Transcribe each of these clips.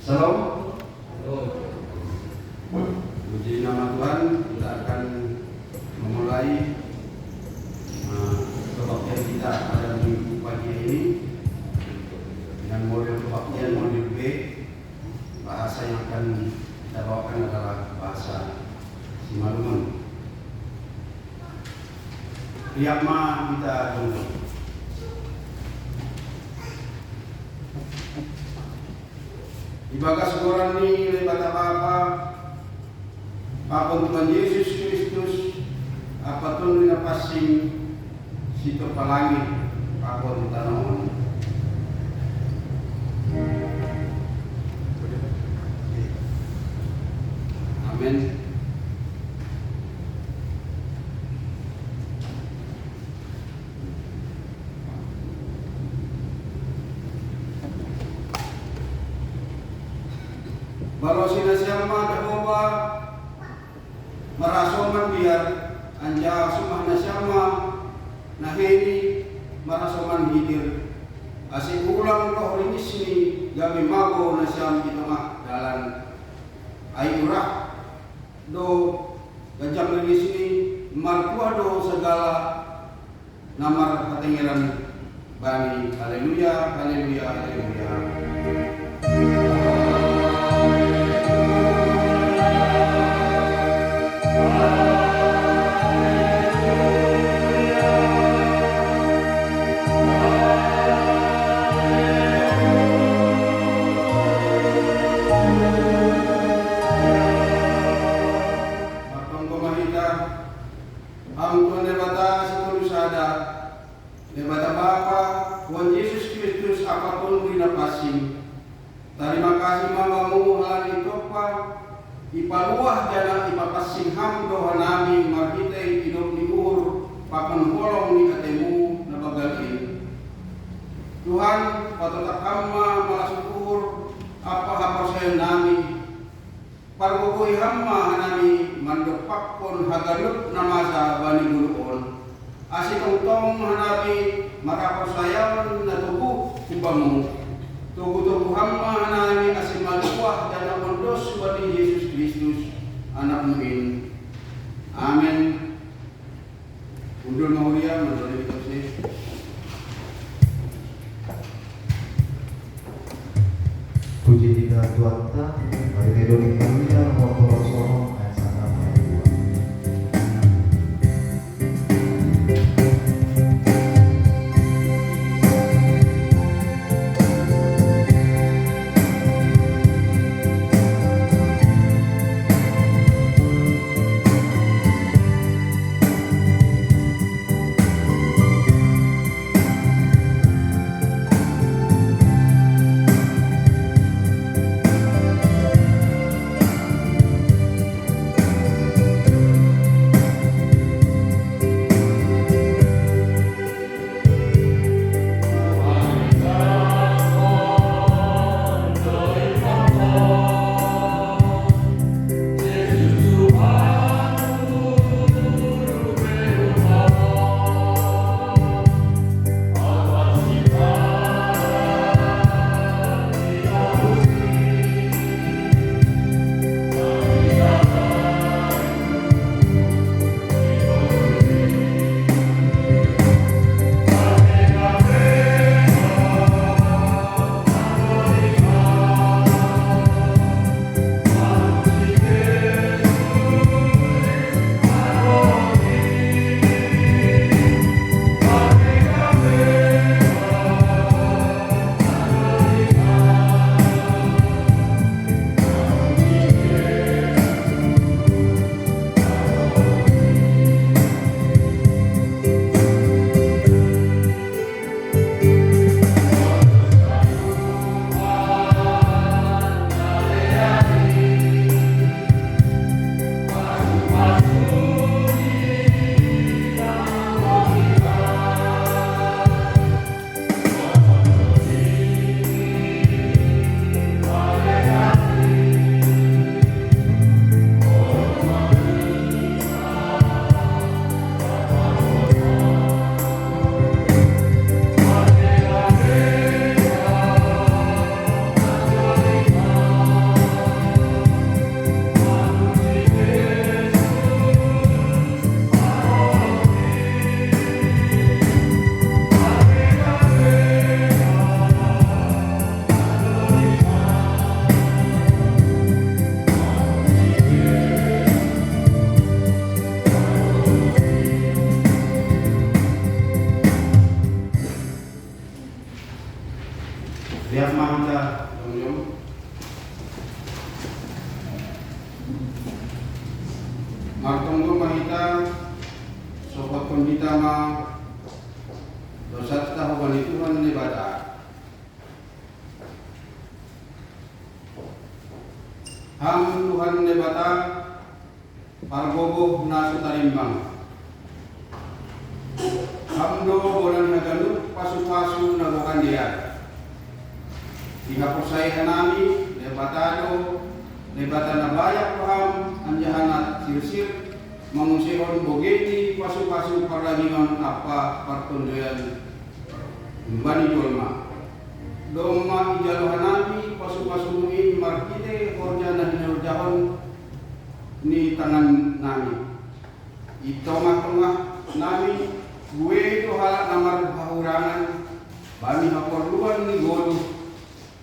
Shalom. Puji nama Tuhan, kita akan memulai kebaktian kita pada minggu pagi ini dengan model kebaktian model B. Bahasa yang akan kita bawakan adalah bahasa Simalungun. Lihatma kita dulu. Ibaga seorang ni lebat apa Tuhan Yesus Kristus apa tun na pasing sito palangit apon tanawon. Amen. Baru sinasama Jehovah marasoman biar anja sumah nasyama naheni marasoman hidir asik ulang roh rinis ni gabi mago nasyam di tengah jalan ayurah do gajang rinis ni martua do segala namar katengeran bani. Haleluya, haleluya, haleluya. Tuhan Yesus Kristus apapun binapasing. Terima kasih mamamu halani topa ipaluah jana ipapasing hamdo hanami marhitei hidup ni ur papan holong ni katemu nabagalin. Tuhan patotak hamma malasyukur apa saya nami pargugoi hamma hanami mandopakpon hagalut namasa bani guluon. Asikong tong hanami marapasayawan na tubuh tibamu. Tubuh-tubuh hamma hanami asin maluwah dan amondos bani Yesus Kristus anak mu'min. Amin. Undul maulia menurut kita. Puji kita Tuhan kita, mari kita Indonesia nomor 00 ayat 1 ayat 2. Pendeta dosa tahu Tuhan ibadah. Ham Tuhan ibadah pargogo nasu tarimbang. Hamdo bolan hagalu pasu-pasu nagokan dia. Jika persaya nami lebatado lebatan nabayak paham anjahanat sir-sir mengusihon bogeti pasu-pasu paragingan apa pertunduan bani dolma doma ijaluhan nami pasu-pasu muin markite korjana hinurjahon ni tangan nami itoma-toma nami gue itu halak namar hahurangan bani haporluan ni godu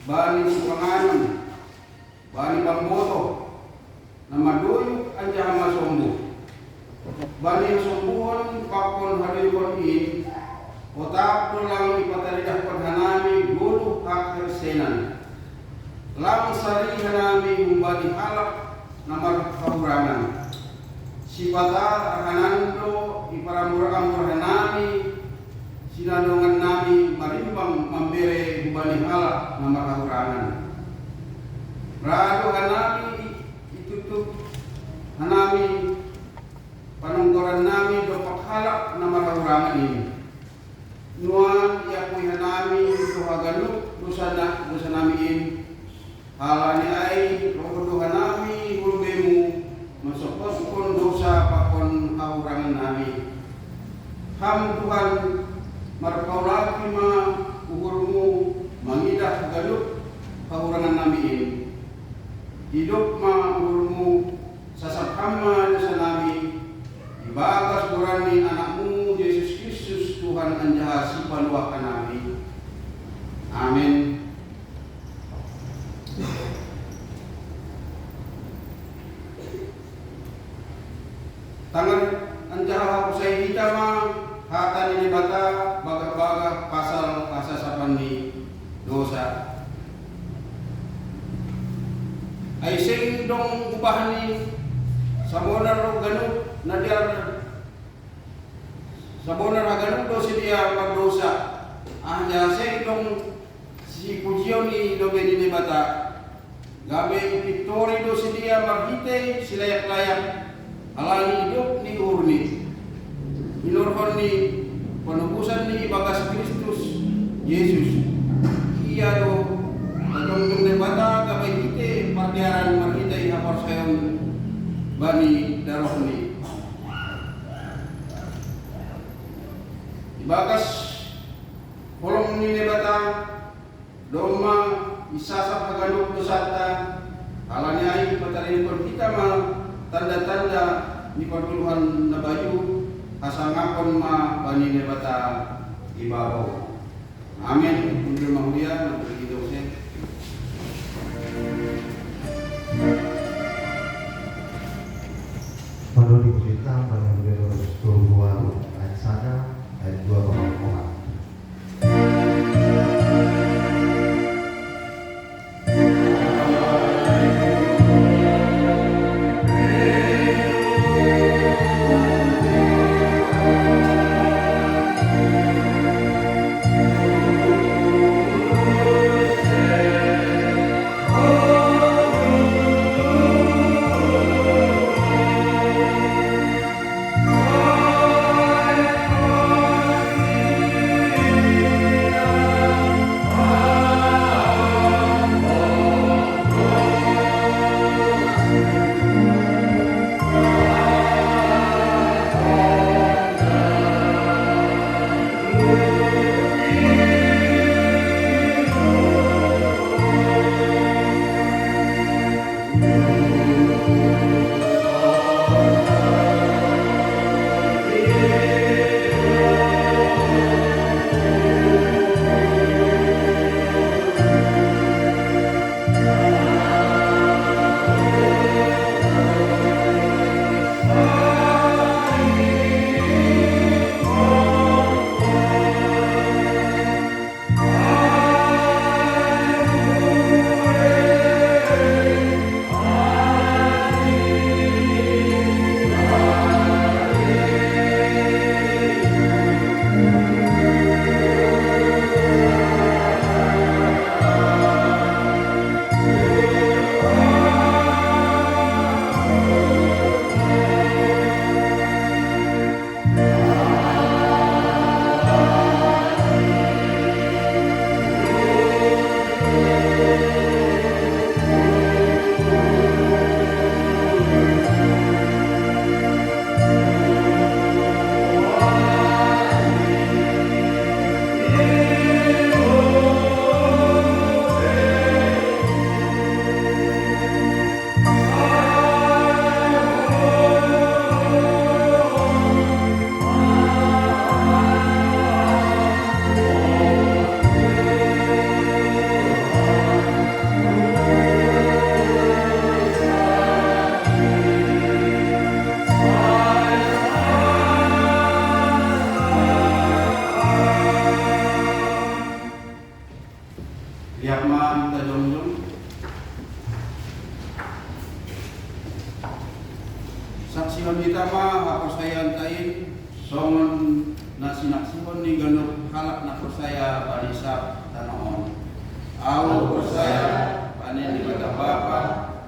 bani supanganan bani pamboto nama doyuk anjahan masombu bani sombuhon pakon hadirkon in otak tulang ipataridah perhanami guru hak hersenan lang sari hanami humbani halak namar hahurangan sipata arhanando iparamur-amur hanami sinadongan nami marimbang mambere hubani halak namar hahurangan rado hanami itutup hanami panungkoran nami dopak halak namar hahurangan ini nuan yakui hanami itu haganu dosa nami ini halani ai robodo hanami hulbemu masukos pun dosa pakon hahurangan nami ham Tuhan markaulaki ma uhurmu mangidah galup hahurangan nami ini hidup ma uhurmu sasab hama dosa nami ibagas burani anakmu Yesus Kristus Tuhan anjaha sipaluakan nami amin. Tangan anjaha usai hitama hatan ini bata baga-baga pasal kasasapan di dosa ay sing dong ubahan ni sabonar ro ganun nadiar sabonar ganun dosa dia magdosa anja sing dong si pujion ni dobe ni bata gabe victory dosa dia maghite silayak-layak alani hidup ni urni inurhon ni penebusan ni bagas Kristus Yesus iya do agong bata kabay kite partiaran markita ihapor sayon bani daroh ni ibagas kolong ni bata doma isasap haganuk dosata alani ay patarin kon kita tanda-tanda ni pagtuluhan na bayu kasangapon ma bani nebata ibabaw. Amin. Untuk mahulia begitu sih. Menurut diberita pada beliau 22 ayat 1 ayat 2 bawah. na sinaksipon ni ganap halak na persaya banisa tanaon. Awo persaya panen di mata Bapa,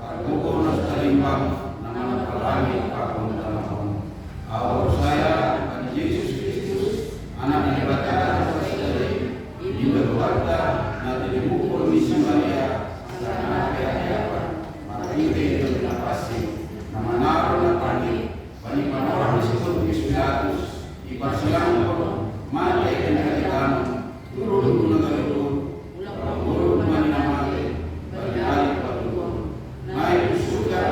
pagbuko na sa talimbang na manapalangit akong tanaon. Awo persaya pan Yesus Kristus, anak ni Bapa sa dari, ibaduhata na dinibukol ni si Maria, sa anak kaya makikita ito na pasti, na manaro na panipanawa ni si Pilatus, ipasilang ko, mati ka na kitano, turun ko na galutun, turun man na mati, balik patutun. May pusuka,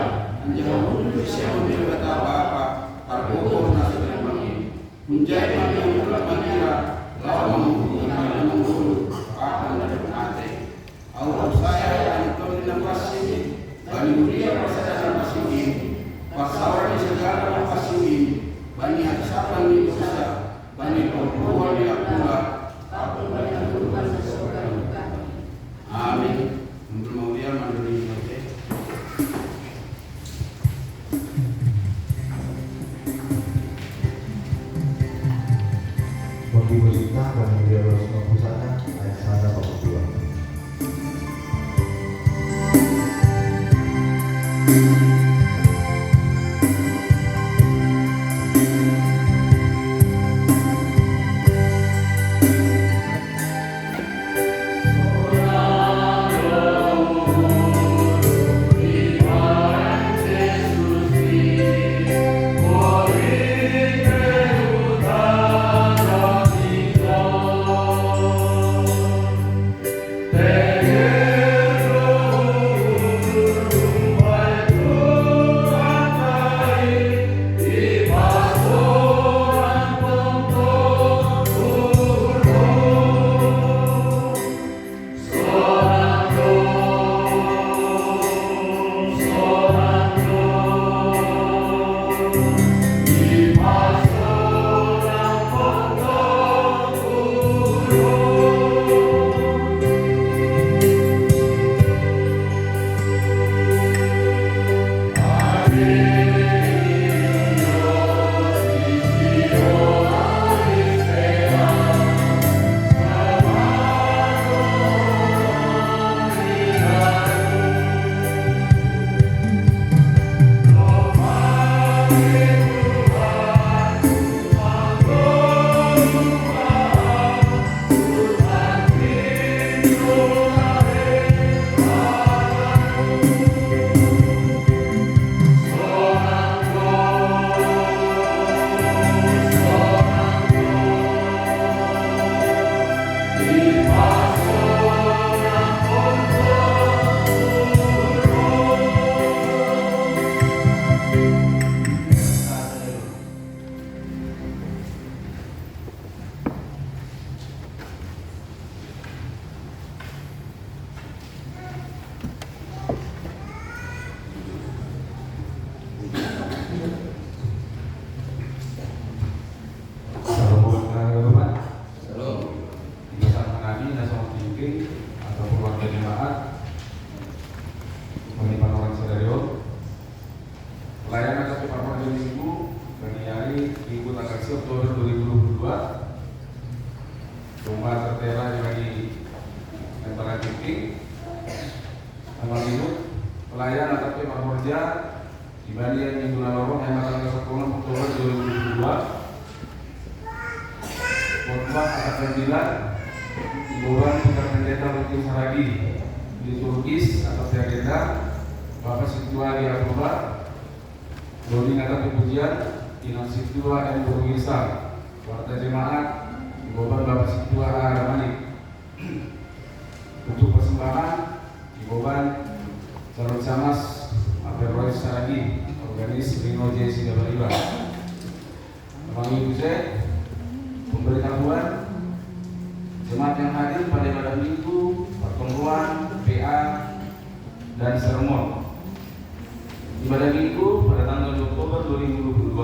andiyan mo siya mo ni Bata Bapa, pagbuko na sa talimbangin. Kunjay man yung ulat matira, lawang mo na mangulog, akan na ate. Aw saya ang ito ng pasigin, balimulia pasada ng pasigin, pasawar ni segala ng pasigin, bani hatisapan ni dosa, bani pagbuwan ni akula, ako bani ang sa surga. Amin. Untuk maulia mandiri kita. Bagi berita dan dia harus pusatnya ayat 1 bab 2. Pelayan AKP Marmorja di Balian Minggu Lalorong yang tanggal 10 Oktober 2022. Khotbah akan dilan Ibuan Putra Pendeta Lukin Saragi liturgis atas agenda Bapak Situa di Akoba Doni Ngata Pujian Inang Situa M. Burwisa Warta Jemaat Ibuan Bapak Situa Ramani. Untuk persembahan Ibuan Calon Samas Abel Roy Saragi Organis Rino J. Sidabariba Bang Ibu Z pemberitahuan jemaat yang hadir pada ibadah minggu, pertemuan, PA, dan sermon. Ibadah minggu pada tanggal 2 Oktober 2022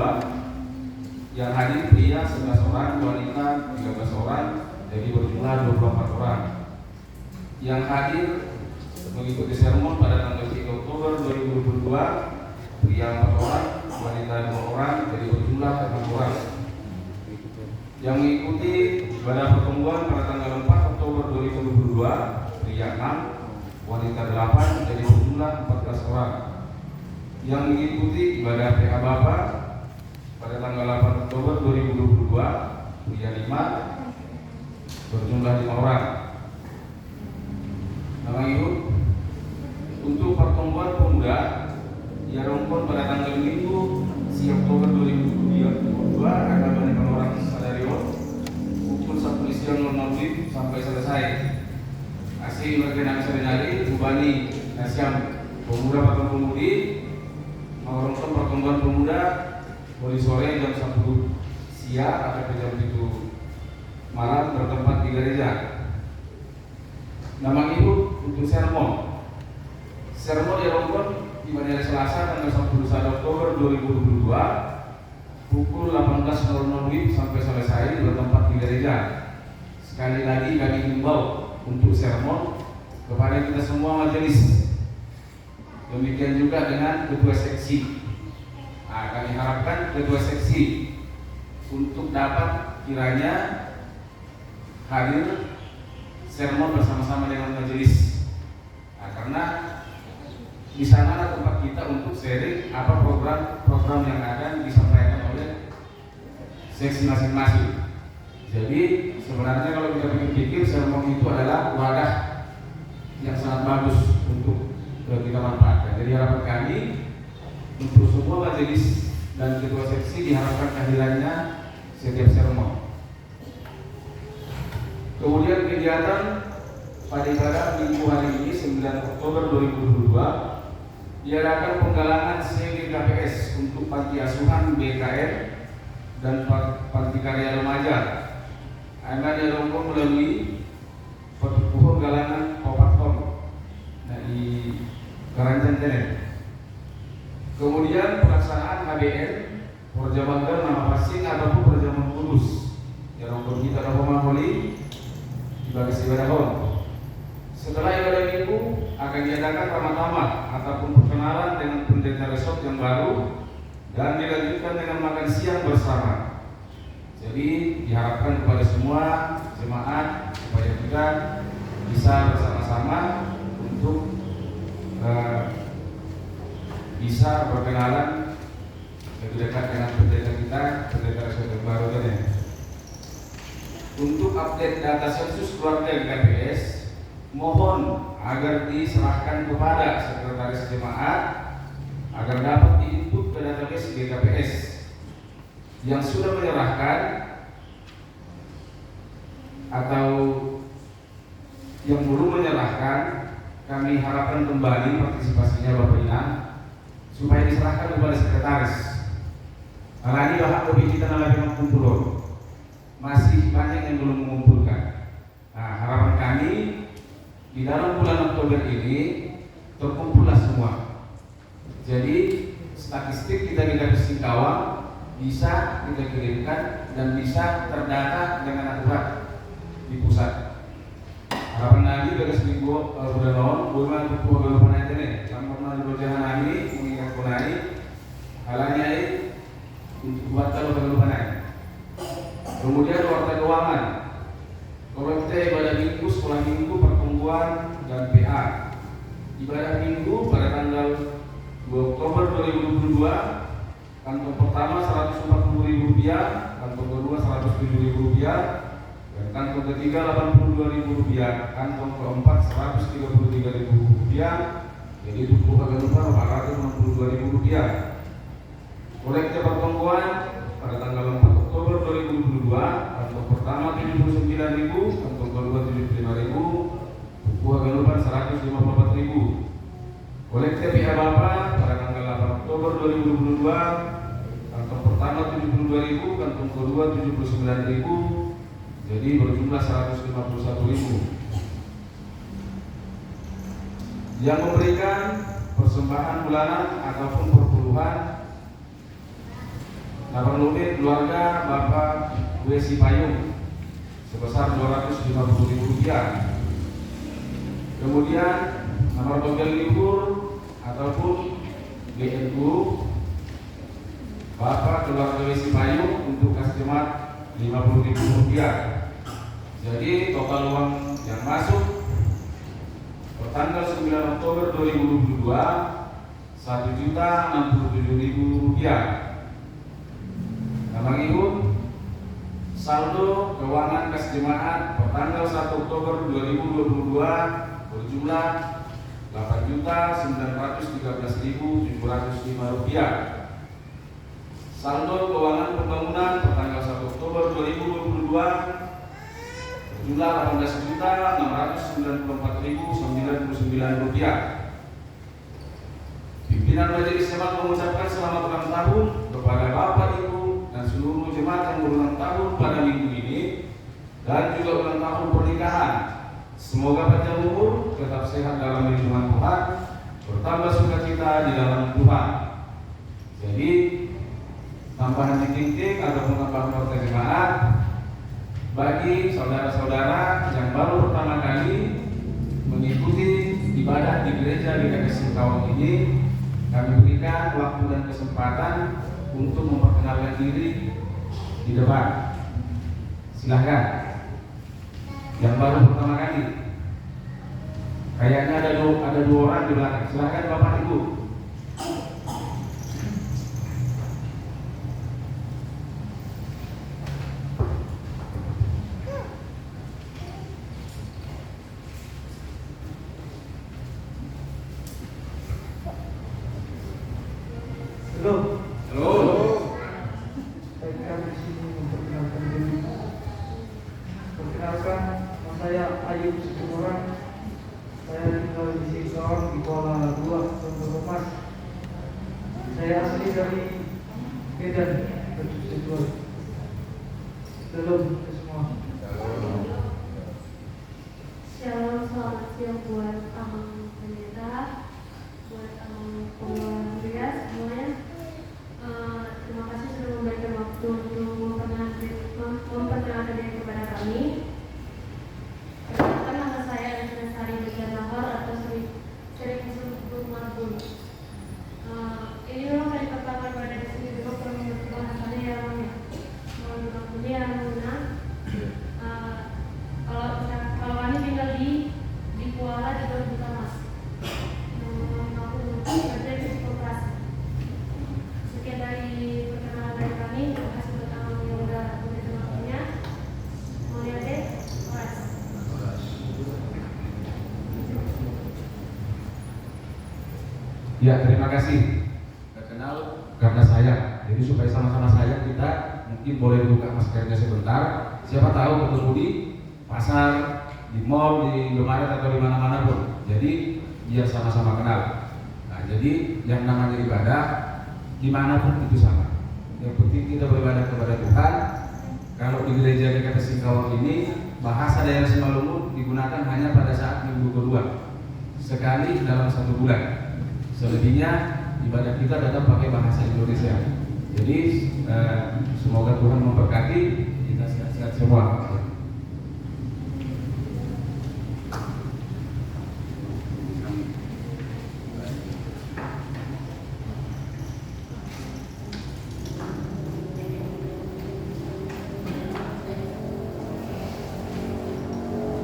yang hadir pria 11 orang, wanita 13 orang, jadi berjumlah 24 orang. Yang hadir mengikuti sermon pada tanggal 3 Oktober 2022 pria 4 orang, wanita 2 orang, jadi berjumlah 6 orang. Yang mengikuti ibadah pertemuan pada tanggal 4 Oktober 2022 pria 6, wanita 8 jadi berjumlah 14 orang. Yang mengikuti ibadah PA Bapak pada tanggal 8 Oktober 2022 pria 5 berjumlah 5 orang. Nama Ibu untuk pertemuan pemuda yang rumpun pada tanggal Minggu 10 Oktober 2022 akan menerima orang Sadario pukul 1 siang 00 sampai selesai. Asli bagian Sadario Bubani Nasyam pemuda patun pemudi mengumpulkan pertemuan pemuda mulai sore jam 1 siang sampai jam 7 malam bertempat di gereja. Nama Ibu untuk sermon dilakukan di hari Selasa tanggal 11 Oktober 2022 pukul 18.00 sampai selesai bertempat di gereja. Sekali lagi kami himbau untuk sermon kepada kita semua majelis. Demikian juga dengan ketua seksi. Kami harapkan ketua seksi untuk dapat kiranya hadir sermon bersama-sama dengan majelis. Karena di sana tempat kita untuk sharing apa program yang akan disampaikan oleh seksi masing-masing. Jadi sebenarnya kalau kita pikir sermon itu adalah wadah yang sangat bagus untuk kita manfaatkan. Jadi harapan kami untuk semua majelis dan ketua seksi diharapkan kehadirannya setiap sermon. Kemudian kegiatan pada ibadah minggu hari ini 9 Oktober 2022 diadakan penggalangan CGKPS untuk panti asuhan BKR dan panti karya remaja. Akan dilakukan melalui pertukuhan galangan Popatkom dari Karancan Tenen. Kemudian pelaksanaan HBN perjamuan nama pasing ataupun perjamuan kudus yang kita dapat Holi di bagas ibadah hon. Setelah ibadah minggu akan diadakan tamah-tamah ataupun perkenalan dengan pendeta resort yang baru dan dilanjutkan dengan makan siang bersama. Jadi diharapkan kepada semua jemaat supaya kita bisa bersama-sama untuk bisa berkenalan lebih dekat dengan pendeta kita, pendeta resort yang baru tadi. Untuk update data sensus keluarga di KPS, mohon agar diserahkan kepada sekretaris jemaat agar dapat diinput ke database GKPS. Yang sudah menyerahkan atau yang belum menyerahkan, kami harapkan kembali partisipasinya Bapak Inang supaya diserahkan kepada sekretaris. Karena ini bahkan lebih kita lagi mengumpulkan, masih banyak yang belum mengumpulkan. Nah, harapan kami di dalam bulan Oktober ini terkumpullah semua. Jadi statistik kita Singkawang bisa kita kirimkan dan bisa terdata dengan akurat di pusat. Harapan kami dari seminggu bulan lawan, bulan bulan aja nih. Sama di berjalan ini mengingat punai halanya ini untuk buat kalau berlupanan. Kemudian warta keuangan. Kalau kita ibadah minggu, sekolah minggu, pertumbuhan dan PA. Ibadah minggu pada tanggal 2 Oktober 2022, kantong pertama Rp140.000, kantong kedua Rp107.000, dan kantong ketiga Rp82.000, kantong keempat Rp133.000. Jadi itu agak lupa Rp462.000. Kolektif pertumbuhan pada tanggal 4 Oktober 2022, kantong pertama Rp79.000, kantong kedua Rp75.000, buku agak lupa Rp154.000. Kolektif PA Bapak pada tanggal 8 Oktober 2022, kantong pertama Rp72.000, kantong kedua Rp79.000, jadi berjumlah Rp151.000. Yang memberikan persembahan bulanan ataupun perpuluhan 8 unit keluarga Bapak Wesi Payung sebesar Rp250.000. Kemudian nomor togel libur ataupun GNU Bapak keluarga Wesi Payung untuk kas jemaat Rp50.000. Jadi total uang yang masuk tanggal 9 Oktober 2022 Rp1.067.000. Abang Ibu, saldo keuangan kas jemaat tanggal 1 Oktober 2022 berjumlah Rp8.913.705. Saldo keuangan pembangunan tanggal 1 Oktober 2022 berjumlah Rp18.694.099. Pimpinan Majelis Jemaat mengucapkan selamat ulang tahun kepada Bapak Ibu dan seluruh jemaat yang berulang tahun pada minggu ini dan juga ulang tahun pernikahan. Semoga panjang umur, tetap sehat dalam lindungan Tuhan, bertambah sukacita di dalam Tuhan. Jadi tambahan titik-titik ataupun tambahan partai jemaat bagi saudara-saudara yang baru pertama kali mengikuti ibadah di gereja GKI Singkawang ini, kami berikan waktu dan kesempatan untuk memperkenalkan diri di depan. Silahkan. Yang baru pertama kali. Kayaknya ada dua orang di belakang. Silahkan Bapak Ibu. Halo. Halo. Saya di sini memperkenalkan diri. Perkenalkan, nama saya Ayub Sukumoran. Saya tinggal di Singkawang di Kuala 2, Contoh Mas. Saya asli dari Medan, Berjuang. Shalom ke semua. Shalom, selamat siang buat Abang Pendeta, buat Abang Pembawa Gereja semuanya. Terima kasih sudah memberikan waktu untuk memperkenalkan diri kepada kami. Perkenalkan, nama saya Ernest Sari Degan Nahar atau sering disebut Marbun. Ini memang kali pertama berada di sini juga perlu bahasannya yang yang guna. Kalau kami tinggal di Kuala di Kota Mas. Aku kerja di koperasi. Sekian dari perkenalan dari kami. Terima kasih buat abang yang udah memberikan waktunya. Mau lihat deh, Ya, terima kasih. Terkenal karena sayang. Jadi supaya sama-sama sayang, kita mungkin boleh buka maskernya sebentar. Siapa tahu ketemu di pasar, di mall, di Indomaret atau di mana-mana pun. Jadi biar sama-sama kenal. Nah, jadi yang namanya ibadah dimanapun itu sama. Yang penting kita beribadah kepada Tuhan. Kalau di gereja GKI Singkawang ini bahasa daerah Simalungun digunakan hanya pada saat minggu kedua, sekali dalam 1 bulan. Selebihnya ibadah kita tetap pakai bahasa Indonesia. Jadi semoga Tuhan memberkati kita sehat-sehat semua.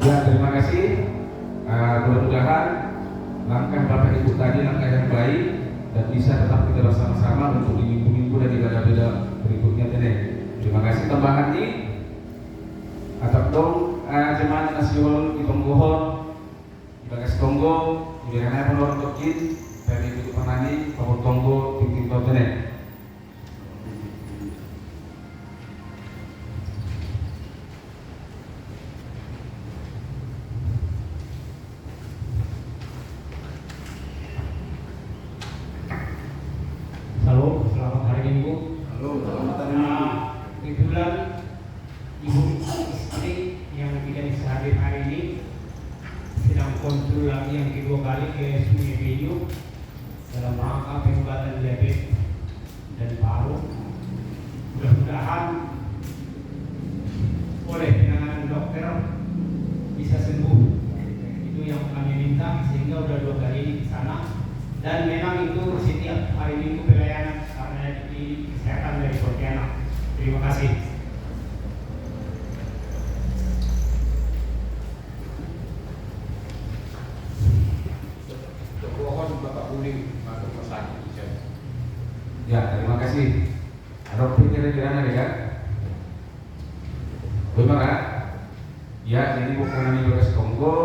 Ya, terima kasih. Mudah-mudahan langkah Bapak Ibu tadi langkah yang baik dan bisa tetap kita bersama-sama untuk di minggu-minggu dan ibadah-ibadah berikutnya. Terima kasih tambahan ini. Atap dong jemaat nasional di Tonggohon, di Bagas Tonggo, di daerah Pondok Tokin, dari Ibu Panani, Pondok Tonggo, Tingting Totene. Halo, selamat hari Minggu. Halo, selamat hari Minggu. Kebetulan ibu istri yang tidak bisa hadir hari ini sedang konsul lagi yang kedua kali ke Sungai Benyu dalam rangka pengobatan diabetes dan paru. Mudah-mudahan oleh penanganan dokter bisa sembuh. Itu yang kami minta, sehingga udah 2 kali ini ke sana. Dan memang itu setiap hari Minggu pelayanan karena di kesehatan dari Pontianak. Terima kasih. Benar ya? Ya, jadi bukan kami bagas Kongo,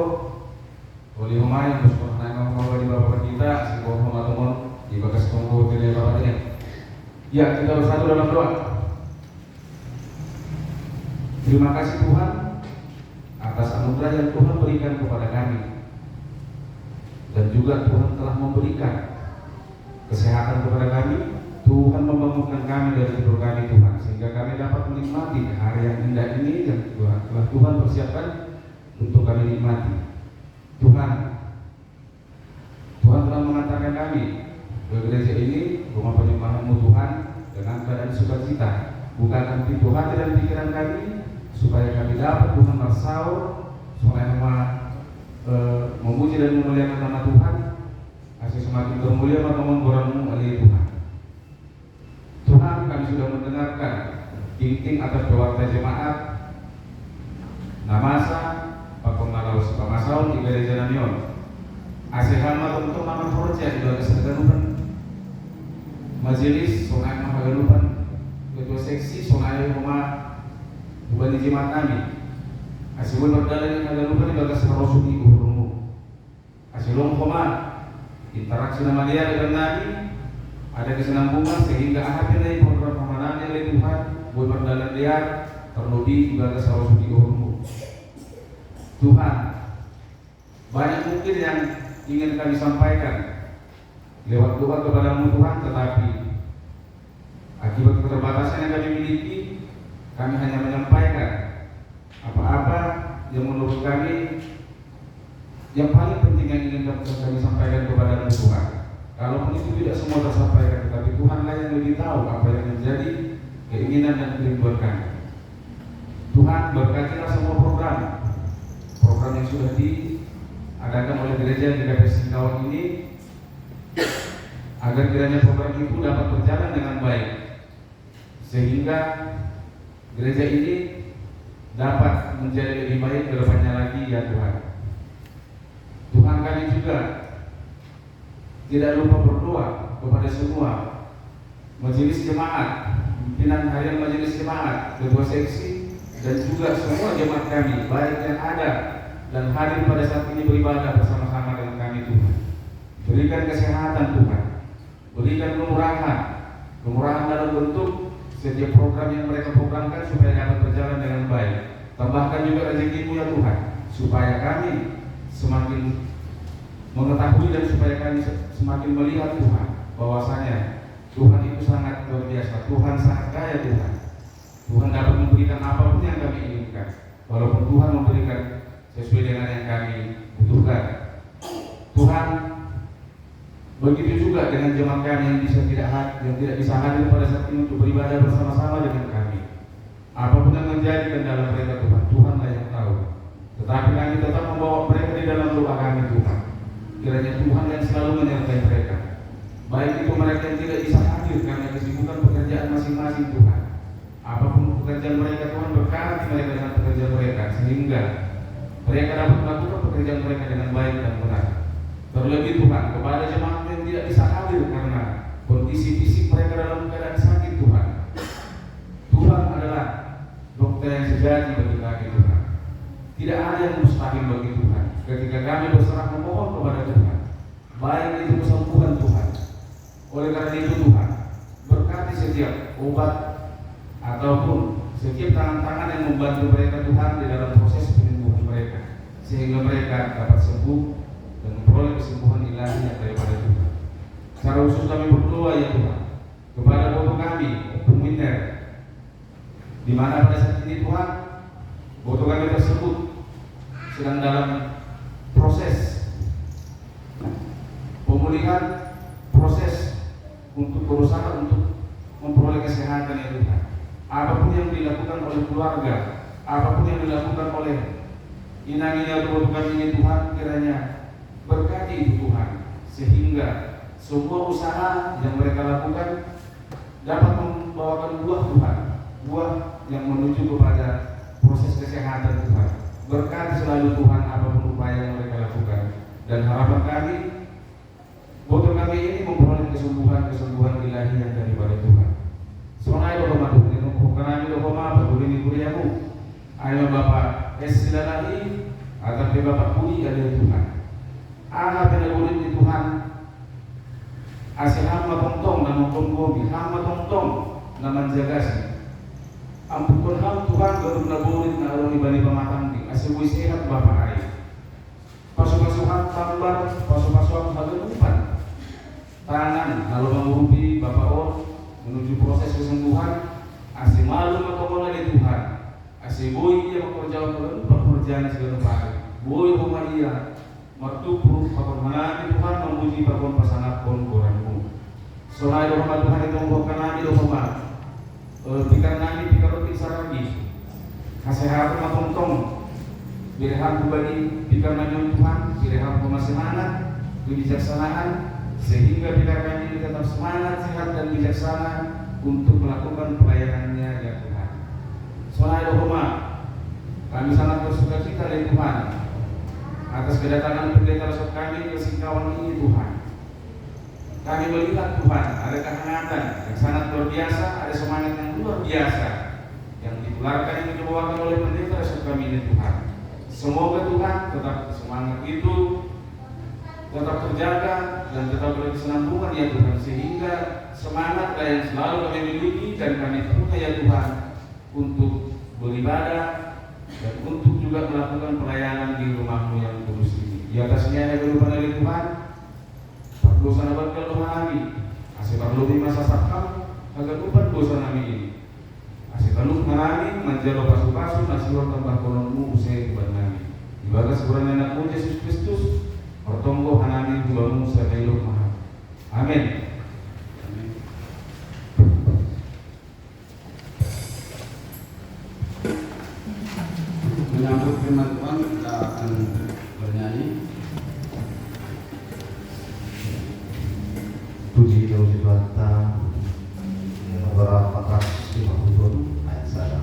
oleh rumah yang bersyukur nama di bapak kita, si bohong teman di bagas Kongo tidak bapaknya. Ya, kita bersatu dalam doa. Terima kasih Tuhan atas anugerah yang Tuhan berikan kepada kami, dan juga Tuhan telah memberikan kesehatan kepada kami. Tuhan membangunkan kami dari tidur kami Tuhan, sehingga kami dapat menikmati hari yang indah ini yang telah Tuhan persiapkan untuk kami nikmati. Tuhan telah mengantarkan kami ke gereja ini, rumah penyembahan-Mu Tuhan, dengan keadaan sukacita. Bukakan pintu hati dan pikiran kami, supaya kami dapat Tuhan bersaur, supaya memuji dan memuliakan nama Tuhan, asal semakin bermulia nama-Mu oleh Tuhan. Tuhan, kami sudah mendengarkan ting-ting atas pewarta jemaat Namasa Pakomalaw sa Pamasaw di Gereja Namion. Asihama untuk Mama Forja di Bagas Nagalupan, Majelis Sonai Mahagalupan, Ketua Seksi Sonai Rumah Bukan di jemaat kami. Asihun berdalan di Nagalupan di Bagas Karosudi Urumu. Asilong Koma interaksi nama dia dengan Nabi, ada kesinambungan sehingga akhirnya dari program pemahaman oleh Tuhan buat berdalan dia terlebih juga ke salah satu umum. Tuhan, banyak mungkin yang ingin kami sampaikan lewat doa kepada-Mu Tuhan, tetapi akibat keterbatasan yang kami miliki, kami hanya menyampaikan apa-apa yang menurut kami yang paling penting yang ingin kami sampaikan kepada-Mu Tuhan. Kalaupun itu tidak semua tersampaikan, tetapi Tuhanlah yang lebih tahu apa yang menjadi keinginan dan kerinduan kami. Tuhan, berkatilah semua program yang sudah diadakan oleh gereja di KPS Singkawang ini, agar kiranya program itu dapat berjalan dengan baik, sehingga gereja ini dapat menjadi lebih baik ke depannya lagi ya Tuhan. Tuhan, kami juga tidak lupa berdoa kepada semua majelis jemaat, pimpinan harian majelis jemaat, ketua seksi, dan juga semua jemaat kami, baik yang ada dan hadir pada saat ini beribadah bersama-sama dengan kami Tuhan. Berikan kesehatan Tuhan, berikan kemurahan dalam bentuk setiap program yang mereka programkan supaya dapat berjalan dengan baik. Tambahkan juga rezeki-Mu ya Tuhan, supaya kami semakin mengetahui dan supaya kami semakin melihat Tuhan bahwasanya Tuhan itu sangat luar biasa, Tuhan sangat kaya Tuhan. Tuhan dapat memberikan apapun yang kami inginkan, walaupun Tuhan memberikan sesuai dengan yang kami butuhkan. Tuhan, begitu juga dengan jemaat kami yang tidak bisa hadir pada saat ini untuk beribadah bersama-sama dengan kami. Apapun yang menjadi kendala mereka Tuhanlah yang tahu. Tetapi kami tetap membawa mereka di dalam doa kami Tuhan. Kiranya Tuhan yang selalu menyertai mereka, baik itu mereka yang tidak bisa hadir karena kesibukan pekerjaan masing-masing Tuhan. Apapun pekerjaan mereka Tuhan, berkati mereka dengan pekerjaan mereka, sehingga mereka dapat melakukan pekerjaan mereka dengan baik dan benar. Terlebih Tuhan, kepada jemaat yang tidak bisa hadir karena kondisi fisik mereka dalam keadaan sakit Tuhan, Tuhan adalah dokter yang sejati bagi kami Tuhan. Tidak ada yang mustahil bagi Tuhan. Ketika kami berserah memohon kepada Tuhan, baik itu kesembuhan Tuhan. Oleh karena itu Tuhan, berkati setiap obat ataupun setiap tangan-tangan yang membantu mereka Tuhan di dalam proses penyembuhan mereka, sehingga mereka dapat sembuh dan memperoleh kesembuhan ilahi yang daripada Tuhan. Secara khusus kami berdoa ya Tuhan kepada foto kami, Miner, di mana pada saat ini Tuhan, foto kami tersebut sedang dalam proses pemulihan, proses untuk berusaha untuk memperoleh kesehatan ya Tuhan. Apapun yang dilakukan oleh keluarga, apapun yang dilakukan oleh inangnya Tuhan ini Tuhan, kiranya berkati itu Tuhan, sehingga semua usaha yang mereka lakukan dapat membawakan buah Tuhan, buah yang menuju kepada proses kesehatan Tuhan. Berkati selalu Tuhan apapun upaya yang mereka lakukan, dan harapan kami untuk kami ini memperoleh kesembuhan ilahi yang daripada Tuhan. Sonai doa Tuhan, karena doa peduli kuriamu, Ayo Bapak Silalahi atau Bapak Budi ada Tuhan. Ana penagulit di Tuhan. Asal hamba tongtong na mengkombobi, hamba tongtong na manjagasi. Ampun ham Tuhan baru nabulit na arong ibani pamatang di. Asal sehat Bapak ay. Pasok-pasukan tambar, pasok-pasukan hagalupan. Tangan lalu mengurupi Bapak On menuju proses kesembuhan. Asal malu matokon dari Tuhan. Asal boy dia pekerjaan segala pagi. Boy rumah dia. Martupru pakon manami Tuhan memuji pakon pasangat pon koranmu. Solai rahmat Tuhan itu membawakan nami do pemar. Pikir nami pikir roti saragi. Kesehatan matong-tong. Birehan pribadi pikir nami Tuhan, birehan semangat, kebijaksanaan sehingga pikir kami tetap semangat, sehat dan bijaksana untuk melakukan pelayanannya ya Tuhan. Solai rahmat kami sangat bersuka cita dari Tuhan atas kedatangan pendeta resort kami ke Singkawang ini Tuhan. Kami melihat Tuhan ada kehangatan yang sangat luar biasa, ada semangat yang luar biasa yang ditularkan yang dibawakan oleh pendeta resort kami ini Tuhan. Semoga Tuhan tetap semangat itu tetap terjaga dan tetap berkesinambungan ya Tuhan, sehingga semangat yang selalu kami miliki dan kami punya ya Tuhan untuk beribadah dan untuk juga melakukan pelayanan di rumah-Mu yang kudus ini. Di atasnya ada berupa dari Tuhan, dosa nabat kalau kami, asal perlu masa sakam, agar lupa dosa kami ini. Asal perlu kami menjadi pasu-pasu nasihat tambah kolonmu usai kepada kami. Ibadah sekurang anakmu Yesus Kristus, pertonggo hanami buamu sebagai maha. Amin. Menyambut firman Tuhan kita akan bernyanyi. Puji Daudi Banta nomor 450 ayat 1.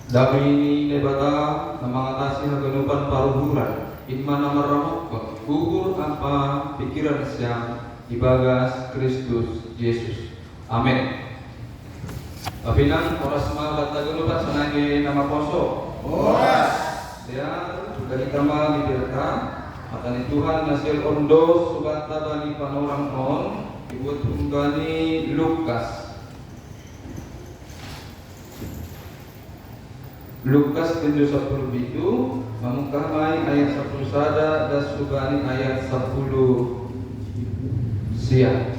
Dami ini nebata na mengatasi haganupan paruhuran inman na maramok gugur apa pikiran siyang ibagas Kristus Yesus. Amin. Kapinang oras mga bata dapat senangi nama poso. Boas. Ya, dari kama bibirka, matani Tuhan nasil ondo subata bani panorang on, ibu tunggani Lukas. Lukas 10 itu memungkamai ayat 10 sada dan subani ayat 10 siang.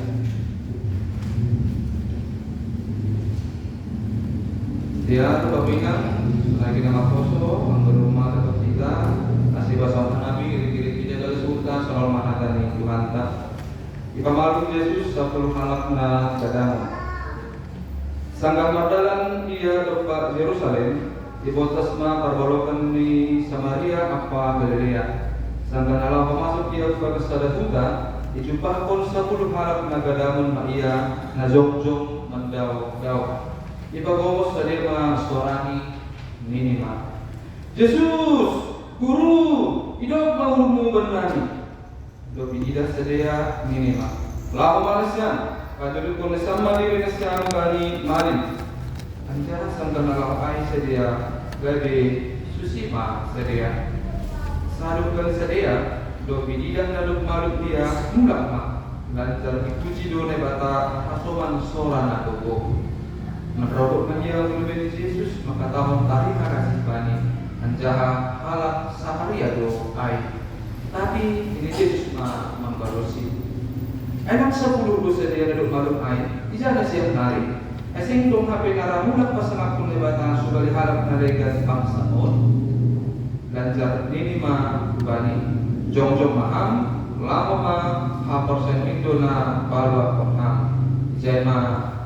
Dia babingan lagi nama poso anggur rumah tetap kita kasih bahasa nabi kiri-kiri kita dari sultan soal mana tadi Tuhan tak ipamalu Yesus 10 halakna kadang sangga mardalan ia ke Yerusalem di botasma parbalokan di Samaria apa Galilea sangga nalau masuk ia ke kesada huta dijumpa pun 10 halak nagadamun ia nazok-jok mendau-dau ipagomos tadi ma sorani minima Yesus guru hidup maumu berani dobi ida sedia minima lahu malasian kajudu kone sama diri nasiam bani malin anjara sangka nalau ai sedia gabe susima sedia saduk kali sedia dobi ida naduk maluk dia mulak ma lancar dipuji done bata hasoman sorana koko menrodok dia lebih Yesus maka tahun tari kasih bani anjaha halak Samaria do ai tapi ini Yesus membarosi emang 10 dosa dia duduk malum ai ijana siap nari esing dong HP ngaramulak pasangakun lebatan subali halak naregas bangsa on lanjar nini ma bani jong-jong maham lama ma haporsen indona balwa konham jema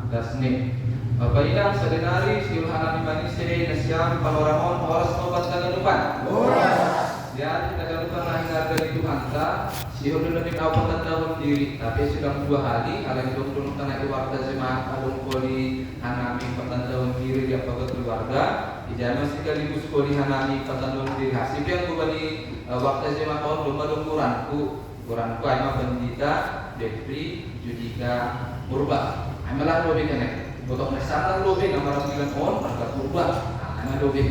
dasnik Bapak sedenari siulhana dimani sede nasyam panoramon horas obat tagadupan. Ya tagadupan lahir dari Tuhan ta siul lebih kau petanda diri tapi sedang 2 hari ala hidup dulu tanah keluarga jemaah alung koli hanami petanda diri dia pakai keluarga ijama sekaligus koli hanami petanda diri hasib yang kubani waktu jemaah tahun domba kuranku aima pendita Depri Judika Murba amalah lebih kenek botok nesatan lobe gambar bilang on marga purba nama lobe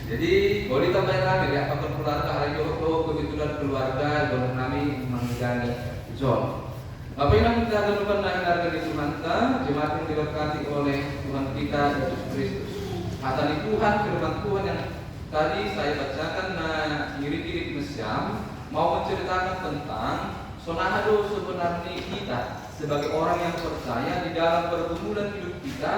jadi boleh tambahin lagi ya apa keluarga hari itu kebetulan keluarga don kami menggani John apa yang kita akan harga di Sumanta jemaat yang diberkati oleh Tuhan kita Yesus Kristus kata Tuhan firman Tuhan yang tadi saya bacakan mirip-mirip Mesiam mau menceritakan tentang sonahado sebenarnya kita sebagai orang yang percaya di dalam pergumulan hidup kita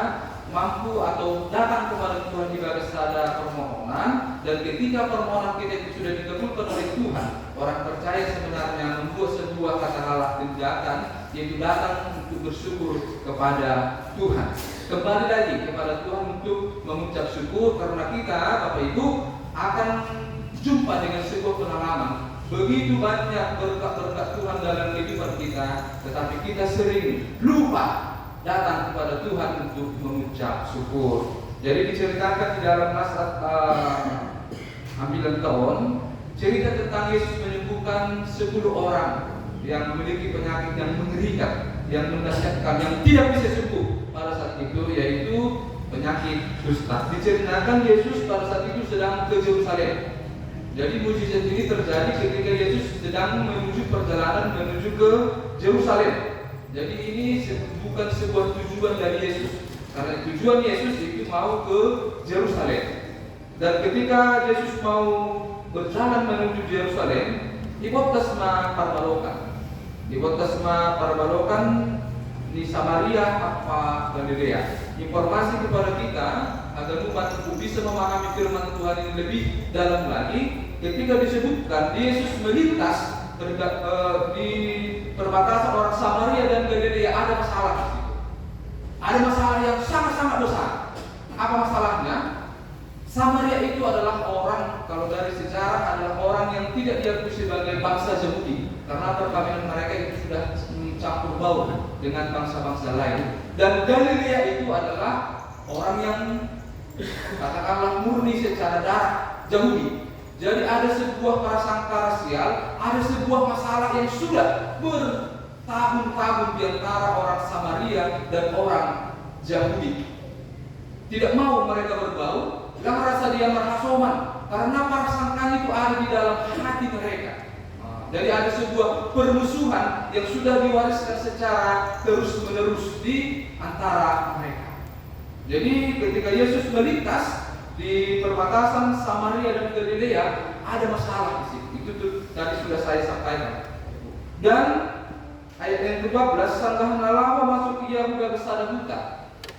mampu atau datang kepada Tuhan di bagai sada permohonan dan ketika permohonan kita itu sudah dikabulkan oleh Tuhan orang percaya sebenarnya membuat sebuah kata halak tindakan yaitu datang untuk bersyukur kepada Tuhan kembali lagi kepada Tuhan untuk mengucap syukur karena kita Bapak Ibu akan jumpa dengan sebuah pengalaman begitu banyak berkat-berkat Tuhan dalam kehidupan kita, tetapi kita sering lupa datang kepada Tuhan untuk mengucap syukur. Jadi diceritakan di dalam masa ambilan tahun, cerita tentang Yesus menyembuhkan 10 orang yang memiliki penyakit yang mengerikan, yang mendasarkan, yang tidak bisa sembuh pada saat itu, yaitu penyakit kusta. Diceritakan Yesus pada saat itu sedang ke Yerusalem. Jadi mujizat ini terjadi ketika Yesus sedang menuju perjalanan menuju ke Yerusalem. Jadi ini bukan sebuah tujuan dari Yesus. Karena tujuan Yesus itu mau ke Yerusalem. Dan ketika Yesus mau berjalan menuju Yerusalem, di Botasma Parbalokan. Di Botasma Parbalokan di Samaria apa Galilea. Informasi kepada kita agar umat bisa memahami firman Tuhan ini lebih dalam lagi. Ketika disebutkan Yesus melintas di perbatasan orang Samaria dan Galilea ada masalah di situ. Ada masalah yang sangat-sangat besar. Apa masalahnya? Samaria itu adalah orang, kalau dari sejarah adalah orang yang tidak diakui sebagai bangsa Yahudi karena perkawinan mereka itu sudah campur baur dengan bangsa-bangsa lain. Dan Galilea itu adalah orang yang katakanlah murni secara darah Yahudi. Jadi ada sebuah prasangka rasial, ada sebuah masalah yang sudah bertahun-tahun di antara orang Samaria dan orang Yahudi. Tidak mau mereka berbaur, yang berhasoman karena prasangkaan itu ada di dalam hati mereka. Jadi ada sebuah permusuhan yang sudah diwariskan secara terus-menerus di antara mereka. Jadi ketika Yesus melintas di perbatasan Samaria dan Galilea, ada masalah di situ. Itu tadi sudah saya sampaikan. Dan ayat yang ke-12, sanggahan lama masuk ia Yahuda besada huta.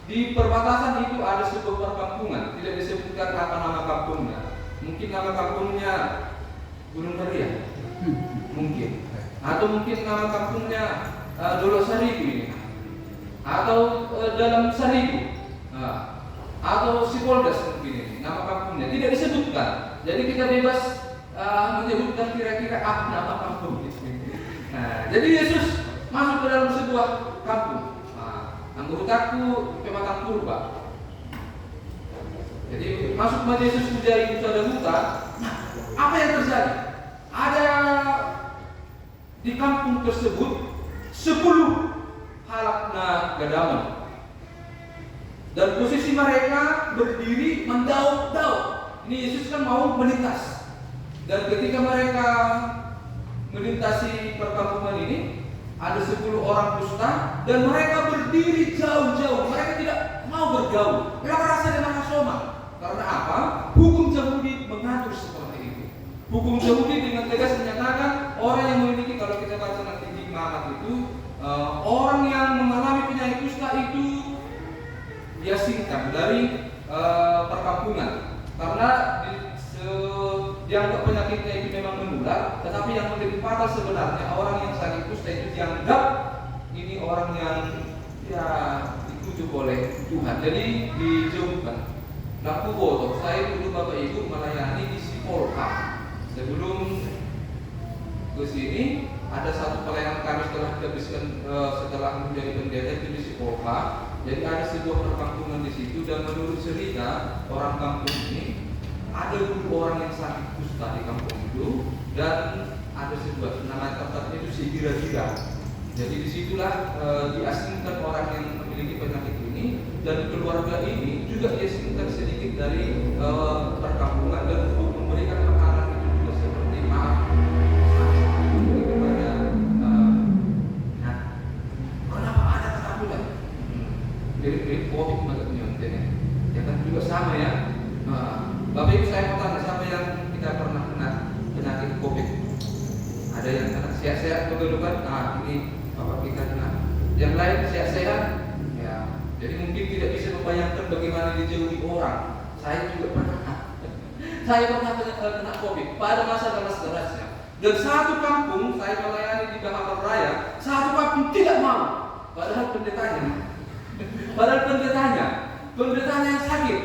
Di perbatasan itu ada sebuah perkampungan. Tidak disebutkan apa nama kampungnya. Mungkin nama kampungnya Gunung Maria. Mungkin. Atau mungkin nama kampungnya Dolo Saribu ini. Atau dalam Saribu. Atau Sipoldas mungkin ini. Nama kampungnya. Tidak disebutkan. Jadi kita bebas menyebutkan kira-kira apa nama kampung. Jadi Yesus masuk ke dalam sebuah kampung. Anggotatu Pematang Purba. Jadi masuk ke Yesus menjadi Huta dan Huta. Nah, apa yang terjadi? Ada di kampung tersebut 10 halakna gadaman. Dan posisi mereka berdiri mendauk-dauk. Ini Yesus kan mau melintas. Dan ketika mereka melintasi perkampungan ini, ada 10 orang dusta dan mereka berdiri jauh-jauh. Mereka tidak mau bergaul. Mereka rasa dengan hasoman. Karena apa? Hukum Yahudi mengatur seperti itu. Hukum Yahudi dengan tegas menyatakan orang yang memiliki, kalau kita baca nanti di Imamat itu, orang yang mengalami penyakit kusta itu diasingkan dari perkampungan. Karena dianggap penyakitnya itu memang menular, tetapi yang lebih fatal sebenarnya orang yang sakit kusta itu dianggap ini orang yang dikutuk oleh Tuhan. Jadi dijauhkan. Laku bodoh, saya dulu Bapak Ibu melayani di Sipolka. Sebelum ke sini ada satu pelayanan kami setelah dihabiskan setelah menjadi pendeta itu di Sipolka. Jadi ada sebuah perkampungan di situ dan menurut cerita orang kampung ini ada 2 orang yang sakit kusta di kampung itu dan ada sebuah nama tempatnya itu Sigira-gira. Jadi disitulah diasingkan orang yang memiliki penyakit ini dan keluarga ini juga diasingkan sedikit dari perkampungan dan untuk memberikan makanan itu juga seperti maaf kepada kenapa ada ketakutan? Mirip COVID maksudnya ya kan juga sama ya. Bapak Ibu saya mau tanya, siapa yang kita pernah kena penyakit COVID? Ada yang kena sehat-sehat kegelukan? Ini Bapak kita kena. Yang lain sehat-sehat? Ya. Jadi mungkin tidak bisa membayangkan bagaimana dijauhi orang. Saya juga pernah. Saya pernah kena COVID pada masa ganas-ganasnya. Dan satu kampung saya melayani di Bahagia Raya, satu kampung tidak mau. Padahal pendetanya yang sakit,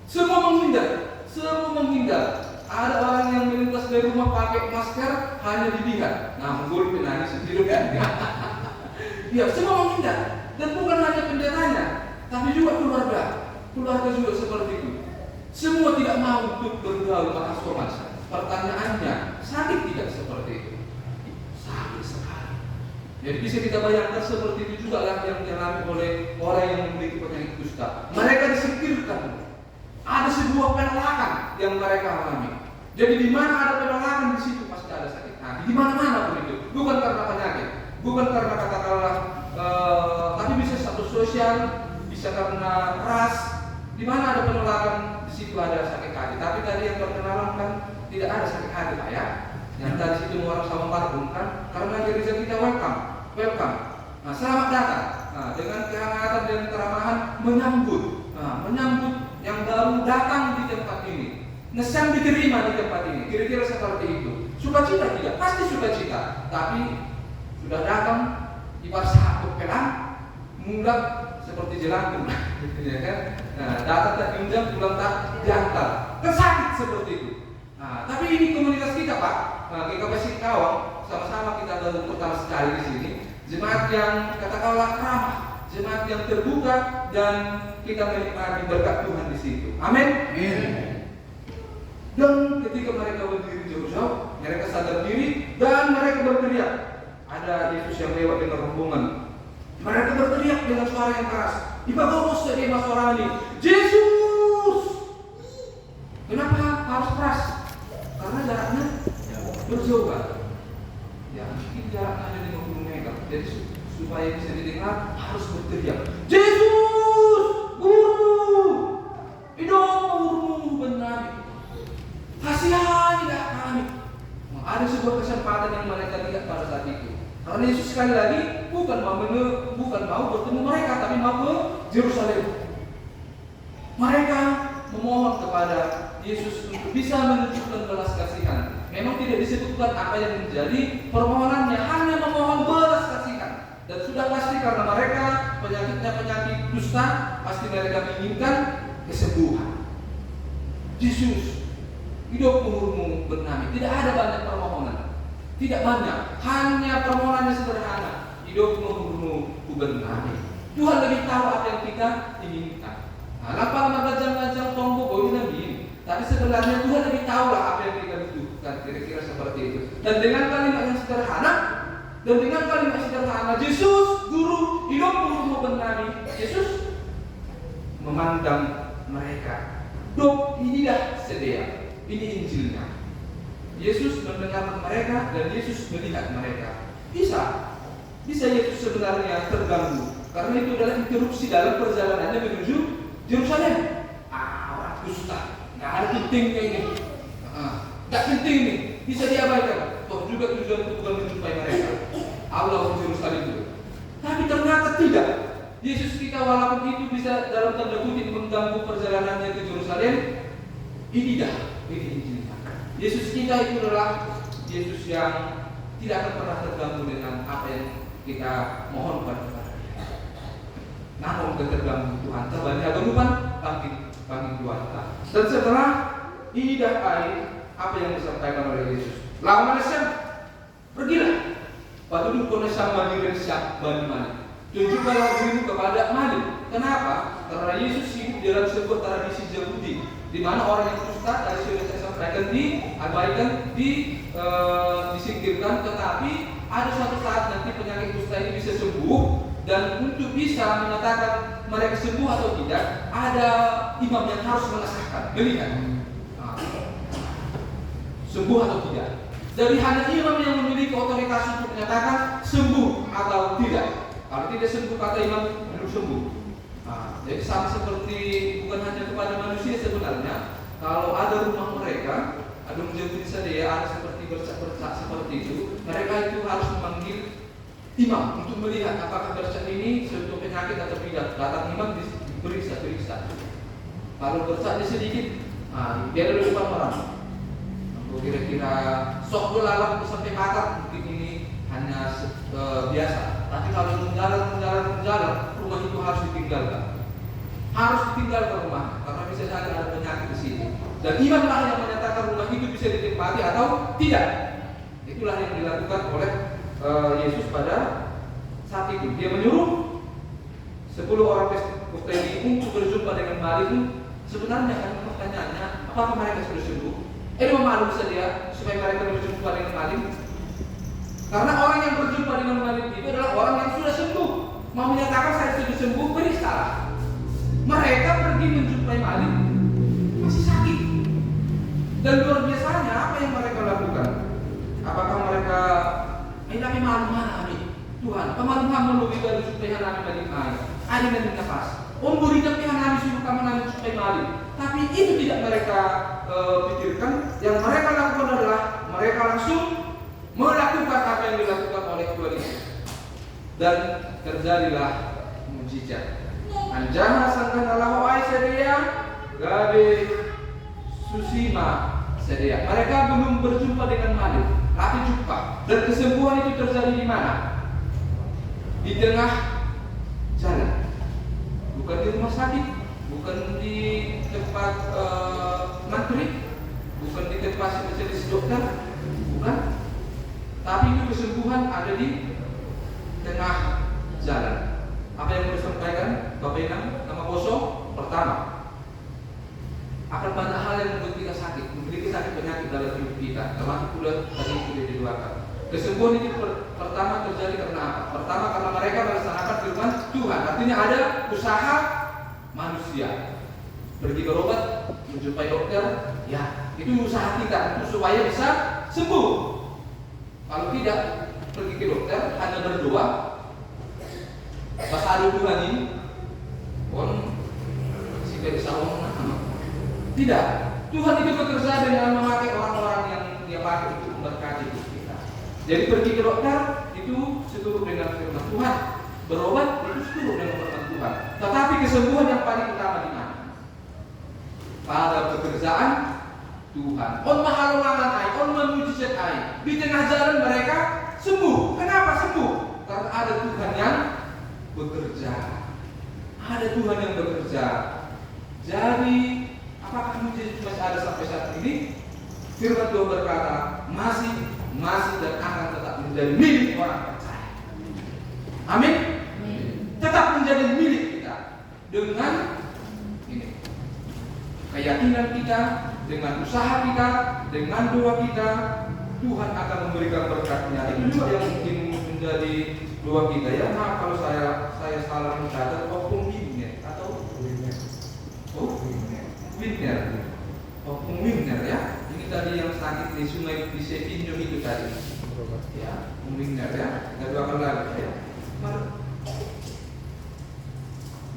semua menghindar. Ada orang yang melintas dari rumah pakai masker hanya dilihat. Nah, menggul penangis sendiri kan? Ya, semua menghindar. Dan bukan hanya pendetanya, tapi juga keluarga juga seperti itu. Semua tidak mau untuk bergaul Pak Somas. Pertanyaannya, sakit tidak seperti itu? Sakit sekali. Jadi bisa kita bayangkan seperti itu juga lah yang dialami oleh orang yang memiliki penyakit kusta. Mereka disingkirkan. Ada sebuah penolakan yang mereka alami. Jadi di mana ada penolakan di situ pasti ada sakit hati. Di mana-mana begitu. Bukan karena penyakit, bukan karena katakanlah, tapi bisa status sosial, bisa karena ras. Di mana ada penolakan di situ ada sakit hati. Tapi tadi yang perkenalan kan tidak ada sakit hati Pak ya. Yang tadi situ orang sama parfum kan karena gereja kita welcome. Nah, selamat datang. Nah, dengan kehangatan dan keramahan menyambut yang baru datang di tempat ini, yang diterima di tempat ini, kira-kira seperti itu. Sukacita tidak, pasti sukacita. Tapi sudah datang di pasar pelan, mundak seperti jelangkung, ya kan? Nah, datang tak diundang, pulang tak diantar, sakit seperti itu. Nah, tapi ini komunitas kita Pak, GKP Singkawang, sama-sama kita baru pertama sekali di sini. Jemaat yang katakanlah ramah, jemaat yang terbuka dan kita menikmati berkat Tuhan di situ. Amin. Dan ketika mereka berdiri jauh-jauh, mereka sadar diri dan mereka berteriak. Ada Yesus yang lewat dengan rombongan. Mereka berteriak dengan suara yang keras. Ibagomos dari Masorani, Yesus. berjauhan. Ya, mungkin jarak hanya 50 meter. Jadi supaya bisa didengar harus berteriak, Yesus, Guru, hidupmu benar. Kasihanilah kami. Ada sebuah kesempatan yang mereka lihat pada saat itu. Karena Yesus sekali lagi bukan mau bertemu mereka, tapi mau ke Yerusalem. Mereka memohon kepada Yesus untuk bisa menunjukkan belas kasihan. Memang tidak disebutkan apa yang menjadi permohonannya, hanya memohon belas kasihan. Dan sudah pasti karena mereka penyakitnya penyakit dusta, pasti mereka menginginkan kesembuhan. Yesus, hidupmu bernami. Tidak ada banyak permohonan, tidak banyak, hanya permohonannya sederhana. Hidupmu bernami. Tuhan lebih tahu apa yang kita inginkan. Lapar magajang-gajang tombo boleh nabi. Tapi sebenarnya Tuhan lebih tahu lah apa yang kita butuhkan. Kira-kira seperti itu. Dan dengan kalimat yang sederhana, Yesus, Guru, hidupmu bernami. Yesus memandang mereka. Dok, inilah sedia. Ini Injilnya. Yesus mendengar mereka dan Yesus melihat mereka. Bisa Yesus sebenarnya terganggu karena itu adalah interupsi dalam perjalanannya menuju Yerusalem. Orang dusta, nggak ada pentingnya ini, nggak penting ini, bisa diabaikan. Toh juga tujuan itu bukan menjumpai mereka. Allah ke Yerusalem itu. Tapi ternyata tidak. Yesus kita walaupun itu bisa dalam tanda kutip mengganggu perjalanannya ke Yerusalem, ini Injilnya. Yesus kita itu adalah Yesus yang tidak akan pernah terganggu dengan apa yang kita mohon kepada Dia. Namun keterganggu Tuhan terbalik kehidupan bangkit Tuhan. Dan setelah idah air apa yang disampaikan oleh Yesus, lawan Malaysia, pergilah. Padahal konesan mandiri siap bagaimana? Tunjukkanlah dirimu kepada Malik. Kenapa? Karena Yesus hidup dalam sebuah tradisi Yahudi, di mana orang yang dusta tadi sudah saya sampaikan diabaikan, disingkirkan, tetapi ada suatu saat nanti penyakit dusta ini bisa sembuh, dan untuk bisa mengatakan mereka sembuh atau tidak, ada imam yang harus mengesahkan, melihat sembuh atau tidak. Jadi hanya imam yang memiliki otoritas untuk menyatakan sembuh atau tidak. Kalau tidak sembuh kata imam belum sembuh. Jadi sama seperti bukan hanya kepada manusia sebenarnya. Kalau ada rumah mereka, ada menjadi sedia, ada seperti bercak-bercak seperti itu, mereka itu harus memanggil imam untuk melihat apakah bercak ini suatu penyakit atau tidak. Datang imam diperiksa. Kalau bercaknya sedikit, dia ada di depan orang. Kira-kira sok belalang sampai mata, mungkin ini hanya biasa. Tapi kalau menjalan, rumah itu harus ditinggalkan. Rumah, karena bisa saja ada penyakit di sini. Dan imamlah yang menyatakan rumah itu bisa ditempati atau tidak. Itulah yang dilakukan oleh Yesus pada saat itu. Dia menyuruh 10 orang Kristen untuk berjumpa dengan Malik. Sebenarnya kan pertanyaannya, apakah mereka sudah sembuh? Maklum saja supaya mereka berjumpa dengan Malik. Karena orang yang berjumpa dengan Malik itu adalah orang yang sudah sembuh. Mau menyatakan saya sudah sembuh, beri salah. Mereka pergi menjumpai Malik masih sakit. Dan luar biasanya apa yang mereka lakukan? Apakah mereka tapi malu mana kami? Tuhan, pemalu kamu lebih dari supaya kami balik air. Ada yang nafas. Beri tapi kami suruh kamu nanti supaya Malik. Tapi itu tidak mereka pikirkan. Yang mereka lakukan adalah mereka langsung melakukan apa yang dilakukan oleh Tuhan Yesus. Dan terjadilah mujizat. Anjaha sangkan Allah ai sedia gabe susima sedia. Mereka belum berjumpa dengan Malik, tapi jumpa. Dan kesembuhan itu terjadi di mana? Di tengah jalan. Bukan di rumah sakit, bukan di tempat mantri, bukan di tempat spesialis dokter, bukan. Tapi itu kesembuhan ada di tengah jalan. Apa yang mau disampaikan Bapak Ibu? Nama kosong pertama, akan banyak hal yang membuat kita sakit, memiliki sakit penyakit dalam hidup kita, termasuk pula tadi sudah didoakan. Kesembuhan itu pertama terjadi karena apa? Pertama karena mereka melaksanakan firman Tuhan. Artinya ada usaha manusia. Pergi berobat, menjumpai dokter, ya itu usaha kita untuk supaya bisa sembuh. Kalau tidak, pergi ke dokter hanya berdoa. Pas ada Tuhan ini, si bersawang tidak. Tuhan itu bekerja dengan memakai orang-orang yang dia pakai untuk memberkati kita. Jadi pergi ke dokter itu seturut dengan firman Tuhan. Berobat itu seturut dengan firman Tuhan. Tetapi kesembuhan yang paling utama di mana? Pada pekerjaan Tuhan. On mahalangan ai, on mujizat ai. Di tengah jalan mereka sembuh. Kenapa sembuh? Karena ada Tuhan yang bekerja. Ada Tuhan yang bekerja. Jadi, apakah mujizat masih ada sampai saat ini? Firman Tuhan berkata, masih dan akan tetap menjadi milik orang percaya. Amin. Tetap menjadi milik kita dengan ini. Keyakinan kita, dengan usaha kita, dengan doa kita, Tuhan akan memberikan berkat-Nya. Itu juga yang mungkin menjadi doa kita ya. Nah, kalau saya salah mencatat, Opung Wimner atau Wimner ya. Ini tadi yang sakit di sungai di Sevinyo itu tadi. Ya, Wimner ya. Nggak doakan lagi ya.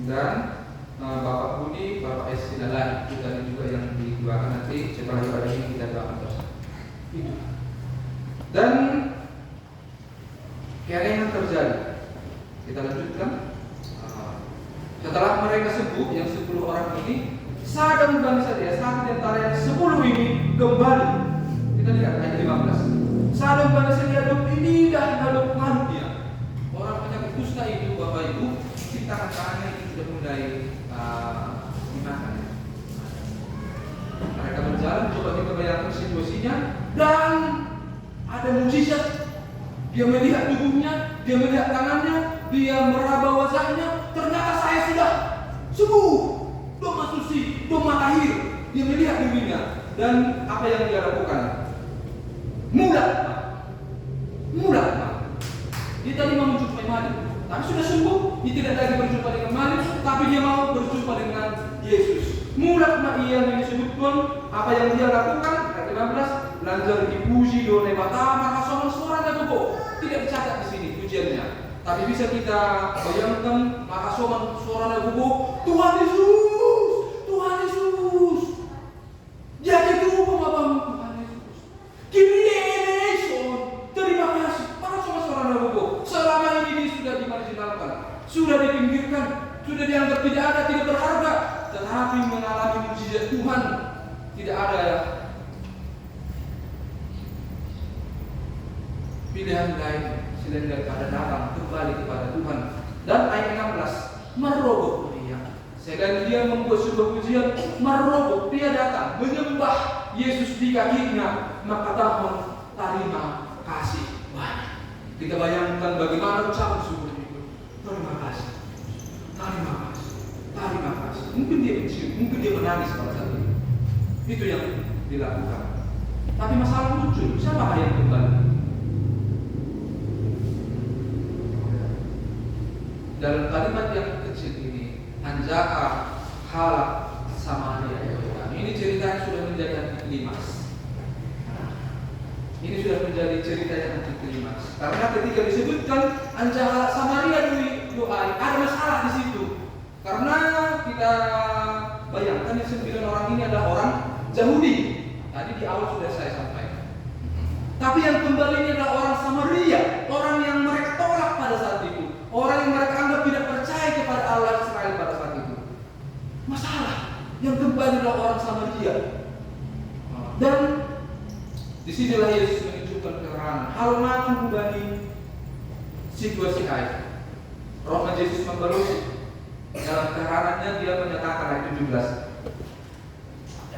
Dan Bapak Budi, Bapak Esti Dalan itu tadi juga yang didoakan nanti setelah ibadah ini kita doakan terus. Itu. Dan kiranya yang terjadi. Kita lanjutkan. Setelah mereka sembuh, yang 10 orang ini, satu bangsa dia, satu di antara yang 10 ini kembali. Kita lihat ayat 15. Satu bangsa dia ini dah lalu dia. Orang penyakit kusta itu, Bapak Ibu, ciptakan tangannya itu sudah mulai dimakan. Mereka berjalan, coba kita bayangkan situasinya, dan ada mujizat. Dia melihat tubuhnya, dia melihat tangannya, dia meraba wajahnya. Ternyata saya sudah sembuh. Doma suci, doma tahir. Dia melihat dirinya. Dan apa yang dia lakukan? Mudah. Dia tadi mau menjumpai Malik, tapi sudah sembuh. Dia tidak lagi berjumpa dengan Malik, tapi dia mau berjumpa dengan Yesus. Mudah ia disebutkan apa yang dia lakukan. Ayat 15, lanjut dipuji oleh Bapa, maka suaranya kok tidak dicatat di sini pujiannya. Tapi bisa kita bayangkan, maka suaranya kok Tuhan Yesus, Tuhan Yesus. Jadi itu Bapak Tuhan Yesus. Kyrie eleison. Terima kasih. Para suaranya kok selama ini sudah dimarginalkan, sudah dipinggirkan, sudah dianggap tidak ada, tidak berharga. Tetapi mengalami mujizat Tuhan, tidak ada ya pilihan lain selain daripada datang kembali kepada Tuhan. Dan ayat 16, merogoh dia. Selain dia membuat sebuah pujian, merogoh dia datang menyembah Yesus di kakinya, maka tahun terima kasih banyak. Kita bayangkan bagaimana ucapan syukur itu. Terima kasih, terima kasih, terima kasih. Mungkin dia mencium, mungkin dia menangis pada saat itu. Itu yang dilakukan. Tapi masalah muncul, siapa yang kembali? Dalam kalimat yang kecil ini, Anjaka halak Samaria. Ini ceritanya sudah menjadi anti klimaks. Ini sudah menjadi cerita yang anti klimaks. Karena ketika disebutkan Anjaka Samaria doa, ada masalah di situ. Karena kita bayangkan yang 9 orang ini adalah orang Yahudi. Tadi di awal sudah saya sampaikan. Tapi yang kembali ini adalah orang Samaria, orang yang mereka tolak pada saat itu. Orang yang mereka anggap tidak percaya kepada Allah Israel pada saat itu. Masalah yang kembali adalah orang Samaria. Dan disinilah Yesus menunjukkan keheranan. Hal mana membanding situasi ayat. Roh Yesus membalusi. Dalam keheranannya dia menyatakan ayat 17.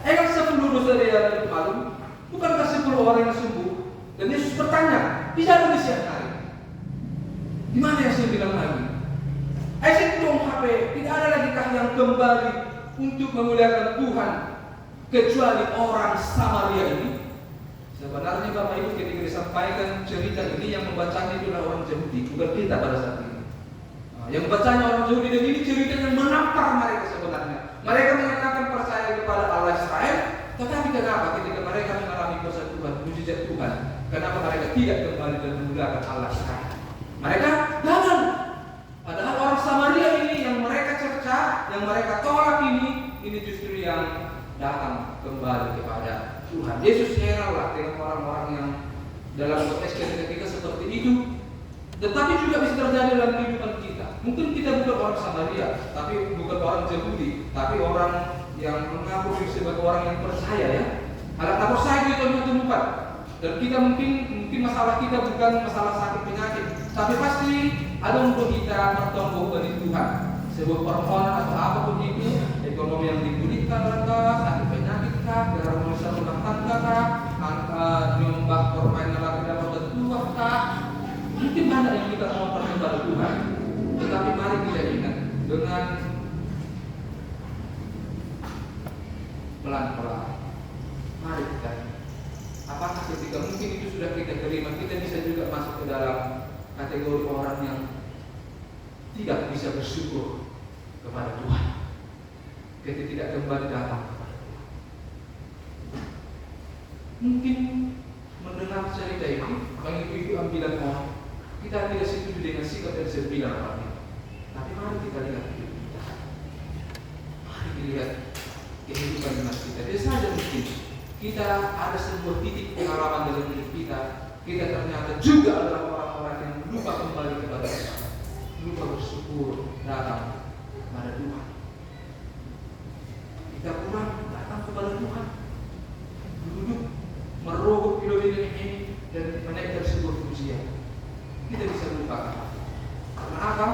Engkau 10 dosa dia yang malu, bukankah 10 orang yang sembuh? Dan Yesus bertanya, tidak di siang hari. Di mana yang 9 lagi? Ayat dong HP, tidak ada lagi kah yang kembali untuk memuliakan Tuhan kecuali orang Samaria ini? Sebenarnya Bapak Ibu ketika disampaikan cerita ini yang membacanya itu adalah orang Yahudi, bukan kita pada saat ini. Yang membacanya orang Yahudi dan ini cerita yang menampar mereka sebenarnya. Mereka menyatakan percaya kepada Allah Israel, tetapi kenapa ketika mereka mengalami kuasa Tuhan, mujizat Tuhan, Kenapa mereka tidak kembali dan memuliakan Allah sekarang? Mereka gagal. Padahal orang Samaria ini yang mereka cerca, yang mereka tolak ini justru yang datang kembali kepada Tuhan. Yesus heranlah dengan orang-orang yang dalam konteks ketika seperti itu. Tetapi juga bisa terjadi dalam kehidupan kita. Mungkin kita bukan orang Samaria, tapi bukan orang Yahudi, tapi orang yang mengaku diri sebagai orang yang percaya ya. Alat tak percaya itu temukan. Dan kita mungkin masalah kita bukan masalah sakit penyakit, tapi pasti ada untuk kita bertumbuh dari Tuhan. Sebuah permohonan atau apapun itu, ekonomi yang dipulihkan kah, sakit penyakit kah, keharmonisan rumah tangga kah, angka nyumbang permainan lagi dapat tertua kah. Mungkin banyak yang kita mohonkan kepada Tuhan, tetapi mari kita ingat dengan pelan-pelan. Mari kita, apakah ketika mungkin itu sudah kita terima, kita bisa juga masuk ke dalam kategori orang yang tidak bisa bersyukur kepada Tuhan, kita tidak kembali datang kepada Tuhan. Mungkin mendengar cerita ini, mengikuti ambilan orang, kita tidak setuju dengan sikap dan sembilan orang ini. Tapi mari kita lihat hidup kita. Mari dilihat kehidupan iman kita. Dia saja mungkin kita ada sebuah titik pengalaman dalam hidup kita. Kita ternyata juga adalah orang-orang yang lupa kembali kepada Tuhan, lupa bersyukur datang kepada Tuhan. Kita kurang datang kepada Tuhan, duduk merogoh kilometer ini dan menaikkan sebuah pujian. Kita bisa lupakan. Karena apa?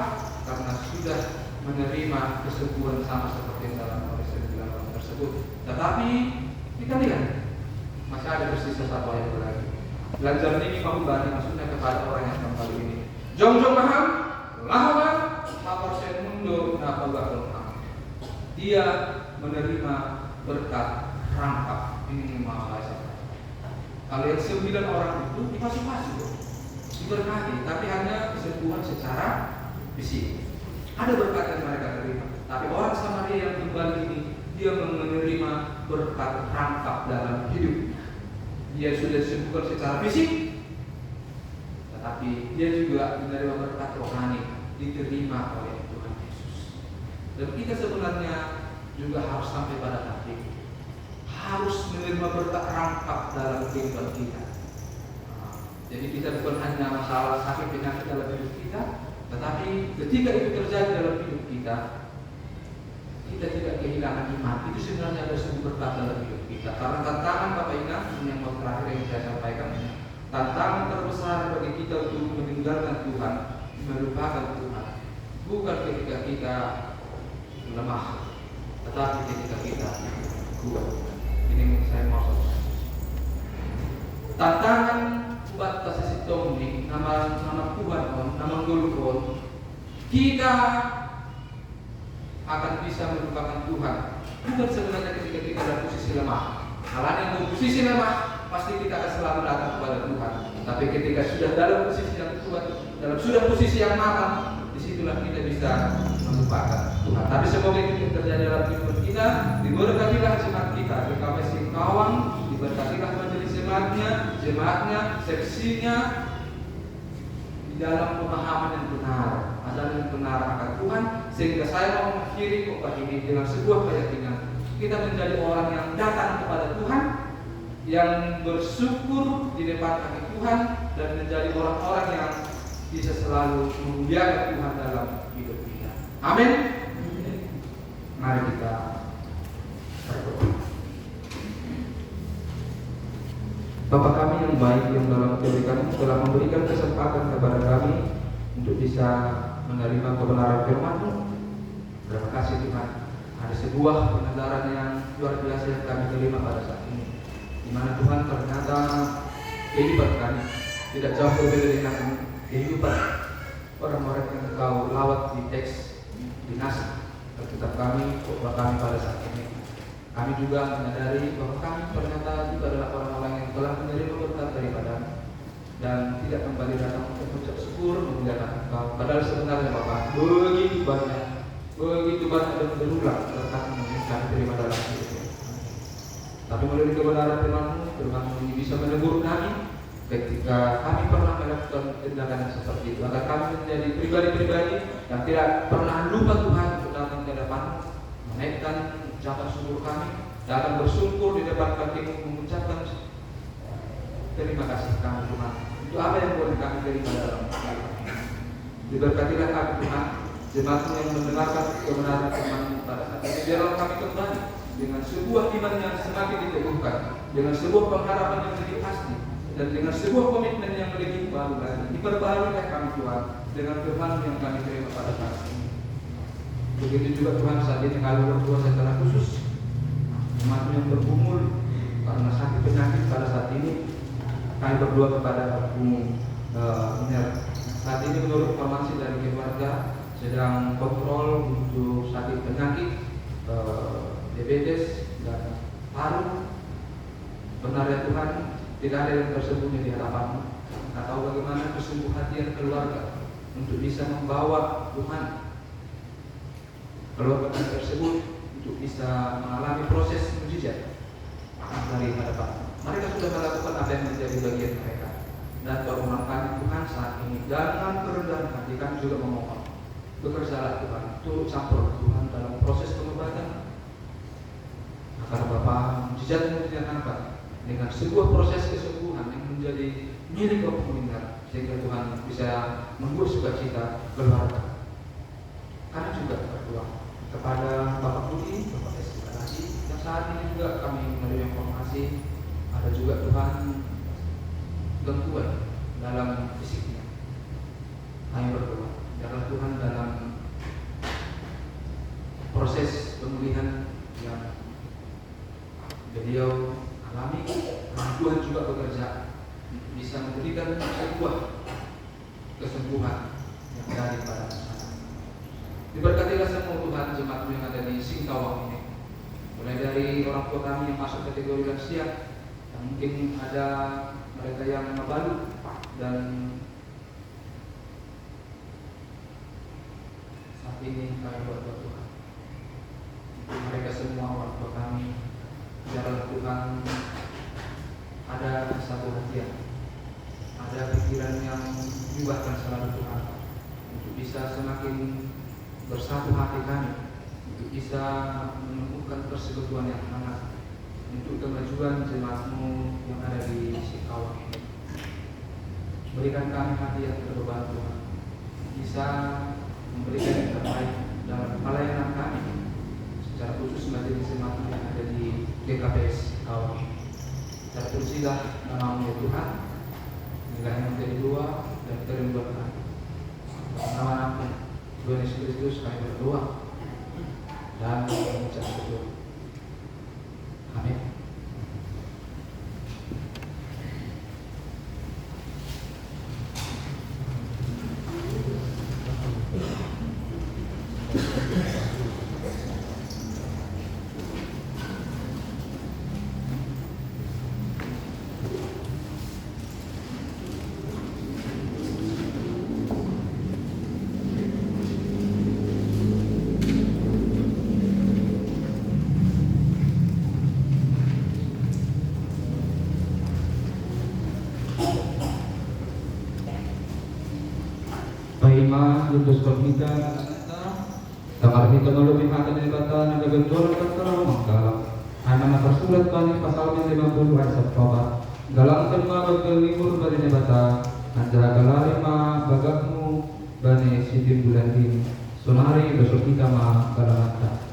Karena sudah menerima kesembuhan sama seperti yang dalam Korintus 9 tersebut. Tetapi kita lihat masih ada bersisa satu ayat lagi. Belajar ini membani maksudnya kepada orang yang kembali ini. Jong-jong maham, lawan, lapor saya mundur, napa gak. Dia menerima berkat rangkap. Ini bahasa. Kalau yang 9 orang itu dipasung-pasung, diberkati, tapi hanya kesembuhan secara fisik. Ada berkat yang mereka terima. Tapi orang Samaria yang kembali ini, dia menerima berkat rangkap dalam hidupnya. Dia sudah disembuhkan secara fisik, tetapi dia juga menerima berkat rohani, diterima oleh Tuhan Yesus. Dan kita sebenarnya juga harus sampai pada tahap ini, harus menerima berkat rangkap dalam kehidupan kita. Jadi kita bukan hanya masalah sakit penyakit dalam hidup kita, tetapi ketika itu terjadi dalam hidup kita, kita tidak kehilangan iman. Itu sebenarnya ada sebuah berkat dalam hidup kita. Karena tantangan Bapak Ingat yang mau terakhir yang saya sampaikan, tantangan terbesar bagi kita untuk meninggalkan Tuhan, melupakan Tuhan, bukan ketika kita lemah, tetapi ketika kita kuat. Ini saya maksud. Tantangan buat kasih tomni nama Tuhan nama Golgol, kita akan bisa melupakan Tuhan bukan sebenarnya ketika kita dalam posisi lemah. Kalau yang posisi lemah pasti kita akan selalu datang kepada Tuhan. Tapi ketika sudah dalam posisi yang kuat, dalam sudah posisi yang matang, disitulah kita bisa melupakan Tuhan. Tapi semoga itu terjadi dalam kehidupan kita. Diberkatilah jemaat kita, GKPS Kawang, diberkatilah majelis jemaatnya, seksinya di dalam pemahaman yang benar, ajaran yang benar akan Tuhan, sehingga saya mau mengakhiri khotbah ini dengan sebuah keyakinan kita menjadi orang yang datang kepada Tuhan, yang bersyukur di depan kaki Tuhan, dan menjadi orang-orang yang bisa selalu memuliakan Tuhan dalam hidup kita. Amin. Mari kita berdoa. Bapa kami yang baik yang dalam kebaikan telah memberikan kesempatan kepada kami untuk bisa menerima kebenaran firman-Mu. Terima kasih Tuhan. Ada sebuah kebenaran yang luar biasa yang kami terima pada saat ini, di mana Tuhan ternyata kehidupan kami tidak jauh berbeda dengan kehidupan orang-orang yang Engkau lawat di teks di Nas Alkitab kami, khotbah kami pada saat ini. Kami juga menyadari bahwa kami ternyata juga adalah orang-orang yang telah menerima berkat daripada dan tidak kembali datang untuk mengucap syukur memuliakan Engkau. Padahal sebenarnya Bapak begitu banyak dan berulang berkat yang kami terima dalam hidup. Tapi melalui kebenaran firman-Mu ini bisa menegur kami ketika kami pernah melakukan tindakan yang seperti itu, agar kami menjadi pribadi-pribadi yang tidak pernah lupa Tuhan untuk datang ke depan, menaikkan ucapan syukur kami, datang bersyukur di depan kaki-Mu, mengucapkan terima kasih kami Tuhan. Itu apa yang boleh kami terima dalam hidup kami. Diberkatilah kami Tuhan, jemaat-Mu yang mendengarkan kebenaran firman-Mu pada saat ini. Biarlah kami kembali dengan sebuah iman yang semakin diteguhkan, dengan sebuah pengharapan yang lebih pasti, dan dengan sebuah komitmen yang lebih baru lagi. Diperbaharui kami Tuhan dengan firman yang kami terima pada saat ini. Begitu juga Tuhan saat ini kami berdua secara khusus jemaat yang bergumul karena sakit penyakit pada saat ini. Kami berdua kepada umum saat ini menurut informasi dari keluarga sedang kontrol untuk sakit penyakit diabetes dan paru. Benar ya Tuhan, tidak ada yang tersembunyi di hadapan-Mu. Atau bagaimana kesungguh hatian keluarga untuk bisa membawa Tuhan keluarga tersebut untuk bisa mengalami proses mujizat dari hadapan. Mereka sudah melakukan apa yang menjadi bagian mereka. Dan permohonan kami Tuhan saat ini dengan kerendahan hati kami juga memohon, bekerjalah Tuhan, turut campur Tuhan dalam proses pengobatan, agar Bapa mujizat-Mu dinyatakan dengan sebuah proses kesembuhan yang menjadi milik Bapa meninggal, sehingga Tuhan bisa membuat sukacita keluarga. Kami juga berdoa kepada Bapak Budi, Bapak Eskalasi, yang saat ini juga kami menerima informasi ada juga Tuhan gangguan dalam fisiknya. Kami berdoa, biarlah Tuhan dalam proses pemulihan yang beliau alami, Tuhan juga bekerja bisa memberikan sebuah kesembuhan yang dari pada masyarakat. Diberkatilah semua Tuhan jemaat yang ada di Singkawang ini, mulai dari orang tua kami yang masuk kategori lansia, yang mungkin ada mereka yang mabalu, dan saat ini kami berdoa Tuhan untuk mereka semua orang tua kami. Biarlah Tuhan ada satu hati, ada pikiran yang diubahkan selalu Tuhan, untuk bisa semakin bersatu hati kami, untuk bisa menemukan persekutuan yang hangat untuk kemajuan jemaat-Mu yang ada di Singkawang ini. Berikan kami hati yang terbeban Tuhan, bisa memberikan yang terbaik dalam pelayanan kami, secara khusus majelis jemaat yang ada di GKPS Singkawang. Terpujilah nama-Mu ya Tuhan, inilah yang menjadi doa dan kerinduan kami. Nama-Mu Tuhan Yesus Kristus kami berdoa dan mengucap syukur. Amin. Paima Yudus Komita Tamar kita melalui hati dari kata naga benturan kata maka anak tersurat panis pasal 50 ayat 1 galang kelima bagal libur bari nebata antara galarima bagakmu bani sidim bulan ini sonari besok kita ma galamata.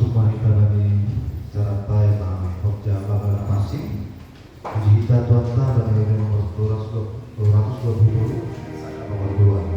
sumah ikanani secara tay na pokja babala pasing puji kita Tuhan dan dari nomor 220 nomor 2.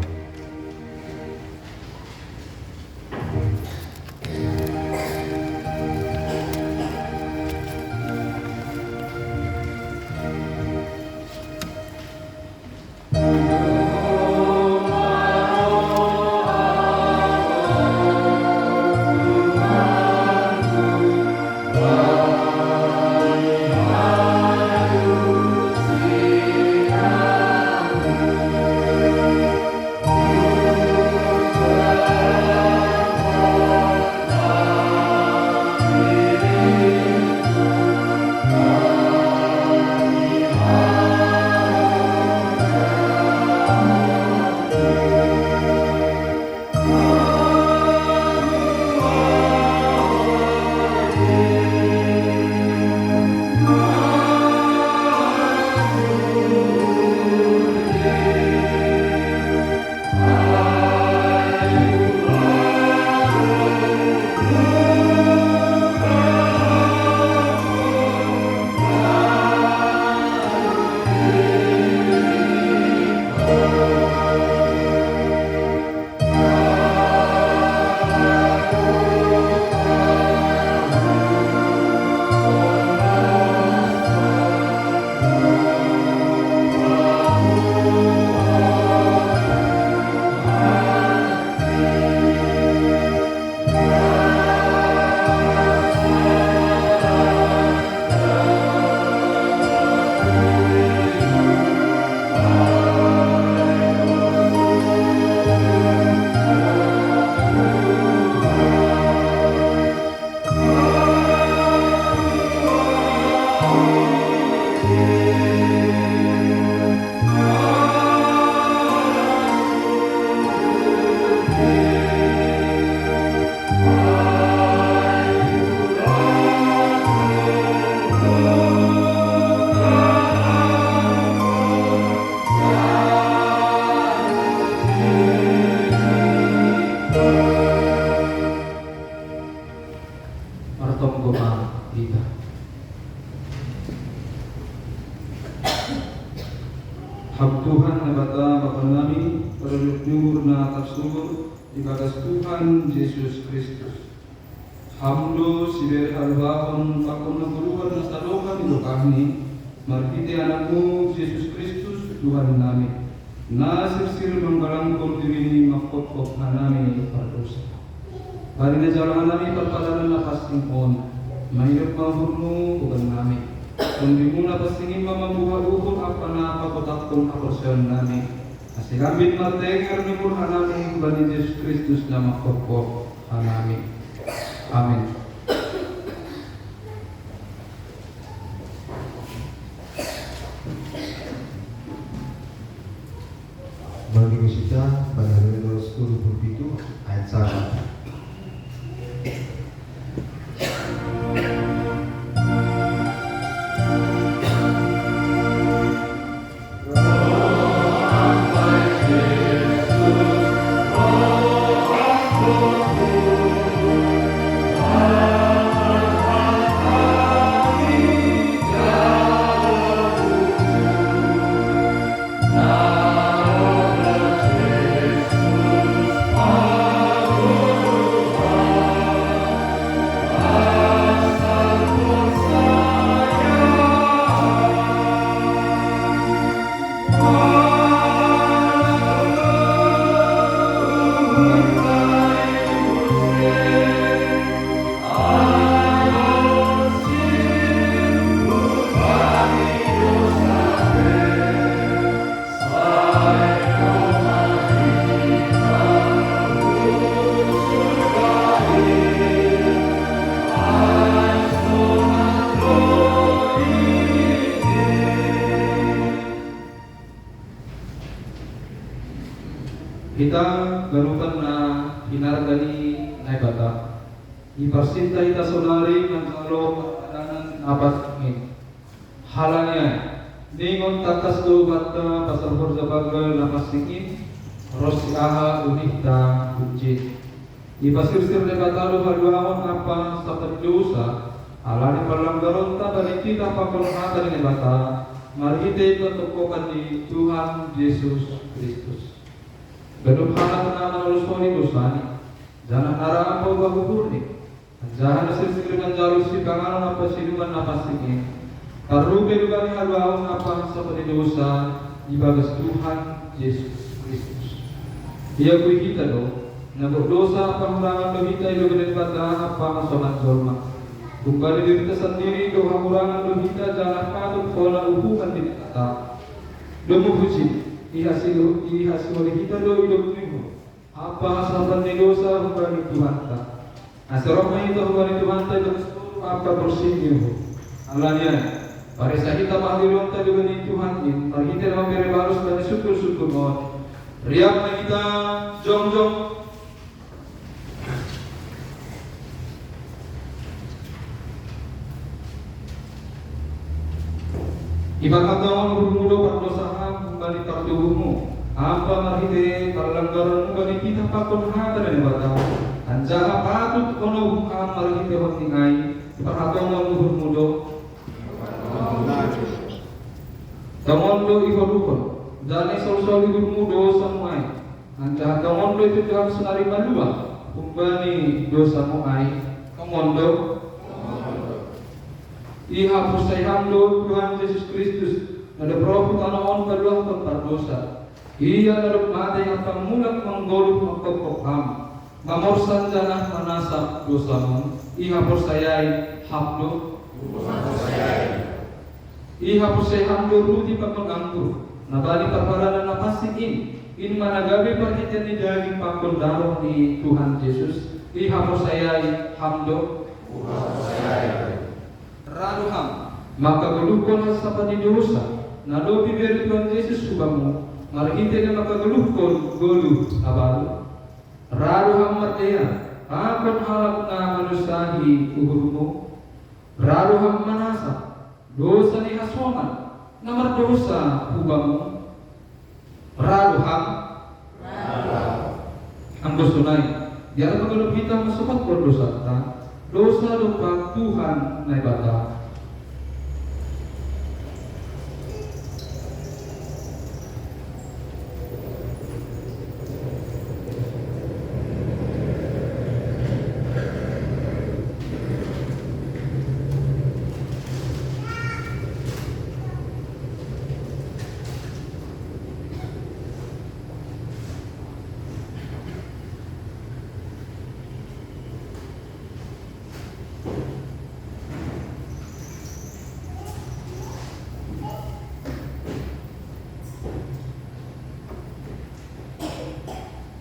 Hab Tuhan na bata Bapa nami, perlunyur na tarsur ibagas Tuhan Yesus Kristus. Hamdo siber halbahon pakon na guluhan na salokan ito kami, marpiti anakmu Yesus Kristus Tuhan nami. Nasir-sir menggalangkol diri makot-kot nami pardosa. Bari na jalan nami perpadanan na pastingpon, mahirap mahurmu bukan nami. Kundi muna pasingin mamabuha ukol apa na pakotakon aporasyon nami. Asigambit martenger ni pun hanami bani Yesus Kristus na makot-kot hanami. Amin. Bagi kita pada nomor 27 ayat 1. Kita garukan na hinargani na ibata. Iparsinta ita sonari ng kalong katanan apat ngin. Halanya, ningon takas do bata pasarbor sa bagal na pasingin, rosi aha unita ujit. Ipasirsir ni batalo haluawan apa sa dosa, alani pelanggaran ta balik kita pakolhatan ni bata, marhite patukokan ni Tuhan Yesus Kristus. Ganubhana nama ulusoni dosani, jangan arah apa baguhurni, jangan sirsir manjalus si pangalan apa siluman apa sini. Karupe juga ni haluawan apa sa dosa, ibagas Tuhan Yesus Kristus. Ia kui kita do. Na berdosa pengurangan logika ilo gede bata apa masoman solma. Kembali diri kita sendiri do pengurangan logika jangan patut pola hubungan di kita. Demu puji ihasil oleh kita do hidup minggu. Apa asalkan di dosa kembali Tuhan ta. Asaroknya itu kembali Tuhan ta itu apa bersih minggu. Alanya pada saat kita mahdiron ta dengan Tuhan ini, pada kita memberi balas dan syukur mohon. Riak kita jong. Ibarat kawan bermuda berdosa kembali tak tubuhmu. Apa marhite pelanggaran kembali kita pakon hata dan bata. Anjaha patut kono bukan marhite hotingai. Perhatuan bermuda. Tamondo ibalukon. Jani sol-sol bermuda samai. Anjaha tamondo itu Tuhan senari malua. Kembali dosa muai. Tamondo. Iha pusayhamdo Tuhan Yesus Kristus nada profit anaon kaduah tempat dosa. Ia nada mata yang pamulang menggoluh mengkokokham. Mamorsan janah manasa dosamu. Iha pusayai hamdo. Iha pusayhamdo rudi papengampu. Nabali perparana napasiin. In managabi perhatian di daging pakul darah di Tuhan Yesus. Iha pusayai hamdo. Raduham maka gelukon sapa di dosa nalobi beri Tuhan Yesus subamu marhite na maka gelukon golu abalu raduham merdea akon halap na manusahi uhurmu raduham manasa dosa ni haswaman namar dosa hubamu raduham ang gusto nai diara pagulog kita masukat ko dosa ta dosa lupa Tuhan na ibata.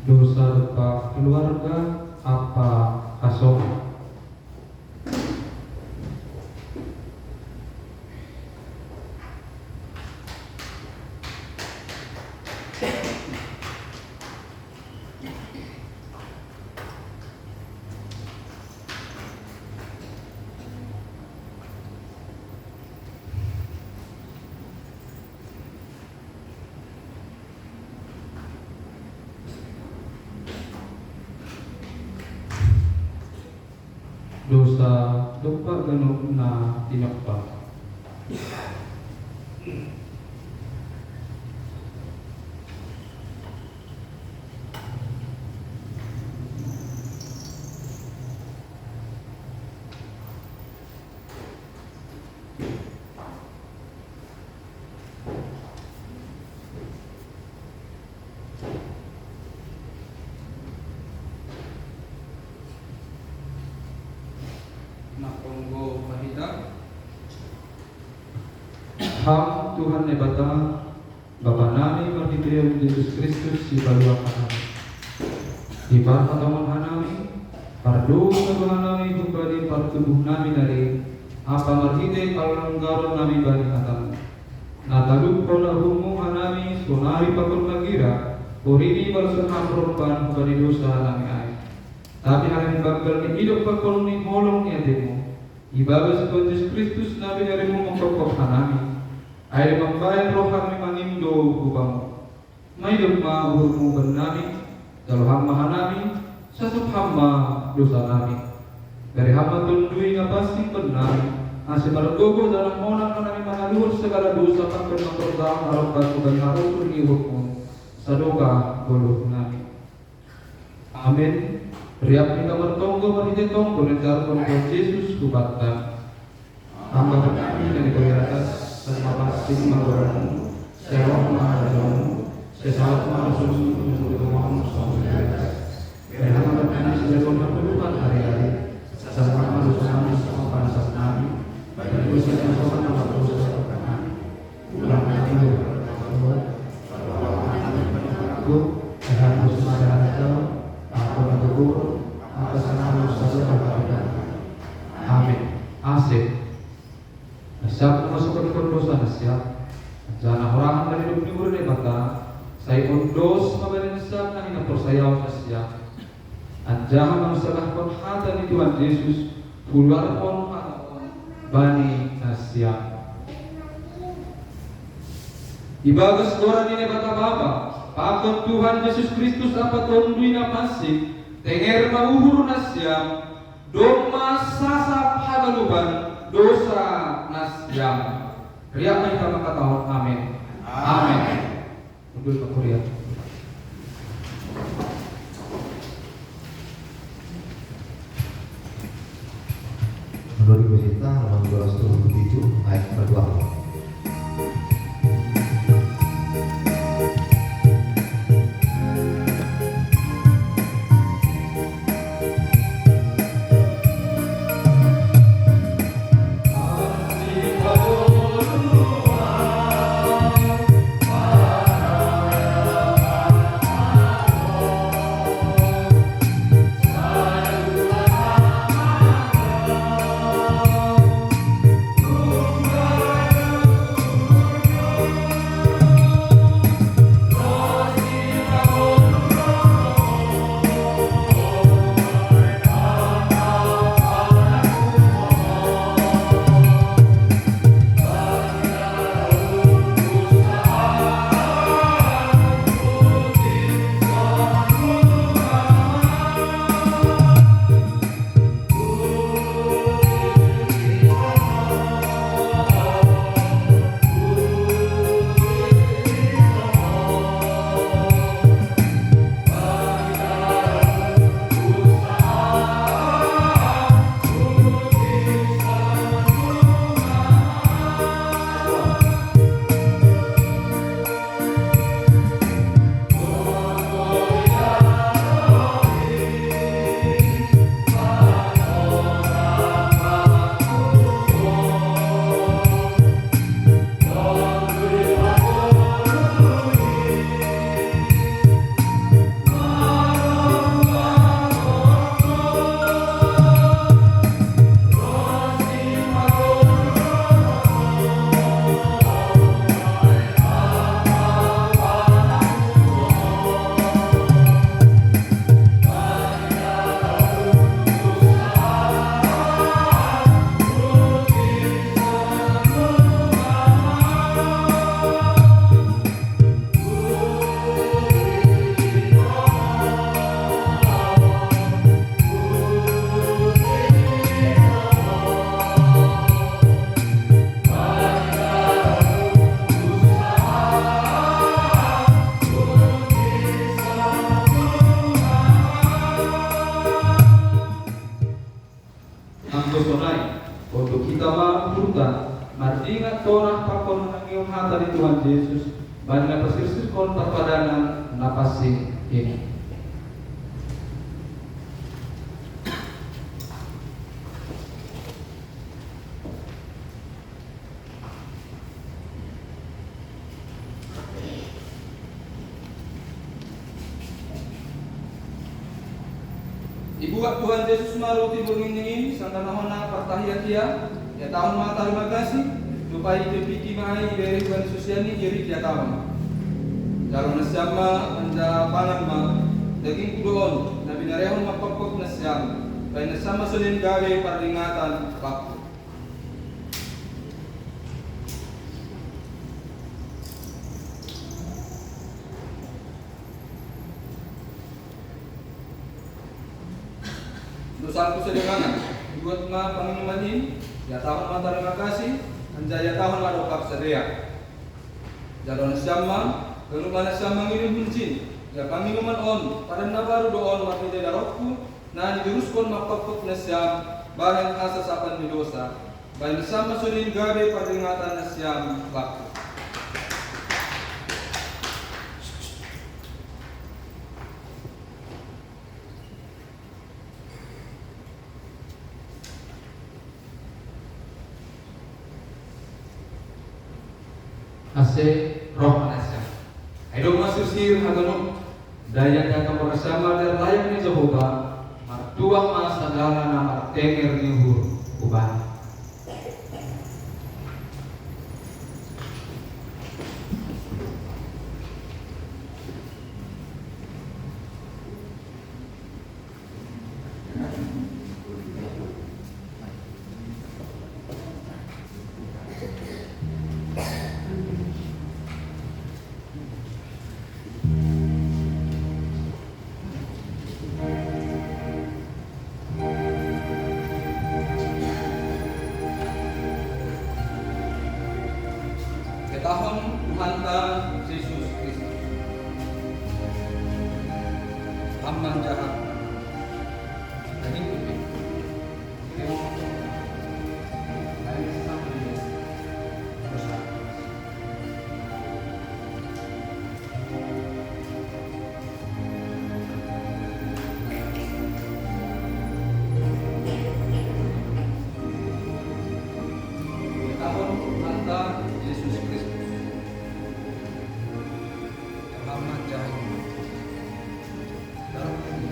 Dosa lupa keluarga apa kasong. Dosa lupa ganug na tinakpa. Nakonggo pahita Ham Tuhan nebata Bapa nami marhitiam Yesus Kristus si baluakan Ibarat ataman hanami Pardo kabahan nami kembali partubuh nami dari apa marhite palanggaran nami bani hatam Nataluk kola humu hanami sonari pakul magira Porini balsun hamrompan kembali dosa nami ay tapi hal yang bakal ni hidup pakul ni molong ni ademu Ibagas Tuhan Yesus Kristus nabi dari mu mengkokok hanami Air membayar roh kami manindo hubamu May dugma uhurmu bernami Dalam hamba hanami sasup hamba dosa kami. Dari hamba tundui ngapasi benar, asih margogo dalam monak kami mengaluhur segala dosa kami memperdalam harokat dan harokat ihukmu sadoka boluh kami. Amin. Riap kita bertonggo berhenti tonggo rejar Tuhan Yesus kubatkan. Hamba kami yang di atas dan pasti mengaluhurmu sewa mengaluhurmu sesaat mengaluhurmu untuk uangmu sampai atas. Karena kami sudah berkeluhan hari-hari sama manusia sama bangsa kami bagi dosa yang sama nama dosa kami ulang kami berbuat aku Tuhan dosa ada aku berguru atas nama dosa kepada amin. Asik siap masuk ke dosa siap jangan orang dari hidup timur ni kata saya undos kabarin siap kami nak percaya siap anjaha manusia kon hata ni Tuhan Yesus keluar kon bani Asia. Ibagas orang ini kata Bapa, pakon Tuhan Yesus Kristus apa tondui napasi, tenger mauhur Asia, doma sasa hagaluban dosa Asia. Riak mai kama kata amin. Amin. Mungkin ke Korea. Menurut kita halaman 277 ayat 2. Untuk kita mengampurkan Mardingat torah pakon menangium hata di Tuhan Yesus banyak persirsis kon perpadanan napasi ini. Ibuat Tuhan Yesus maruti bengingin sangka nahona pertahian dia ya tahun mata terima kasih supaya itu piki mahai dari Tuhan Yesus ini jadi dia tahu jalan nasyama anda pangan ma daging kudoon na binarehon mapapok nasyam bayi nasyama sulin gawe peringatan waktu. dosaku sedengangan buat ma panginuman ini ya tahun ma terima kasih anjaya tahun ma dokap sedia jalan sama keluman sama ngirim buncin ya panginuman on pada nabaru doon ma pide darokku na dijuruskan ma pakpuk nasyam bahan asas apan di dosa bahan sama sunin gabe peringatan nasyam waktu. Ase roh manasya. Hidup masuk sir hagano daya kata bersama dan layak ni Jehovah. Martua masa dalam nama tenger nyuhur ubah. Tahun Tuhan Yesus Kristus aman jahat daging putih tahun Tuhan Yesus Kristus aman jahat dalam ini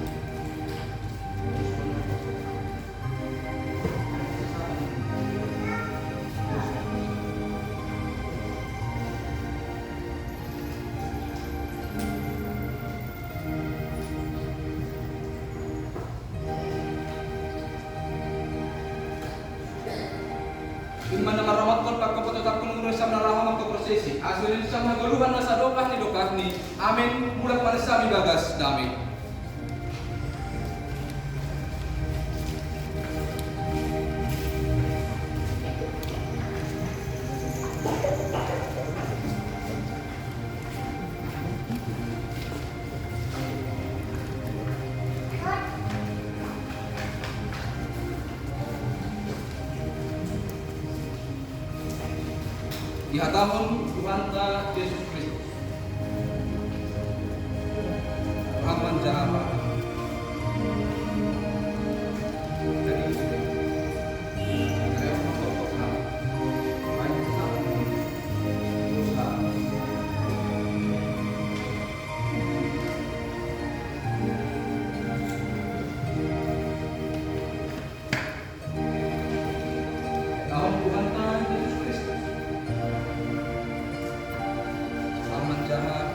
Imana maramat pagkaputot at kunungan sa nalahang magkaprosesi. Asulin sa naguluhan na sa dokah ni. Amin. Mulak pa sa aming gagas namin. Ihatahon Tuhan Yesus Kristus aman jahat dari tahun Tuhan Yesus Kristus aman jahat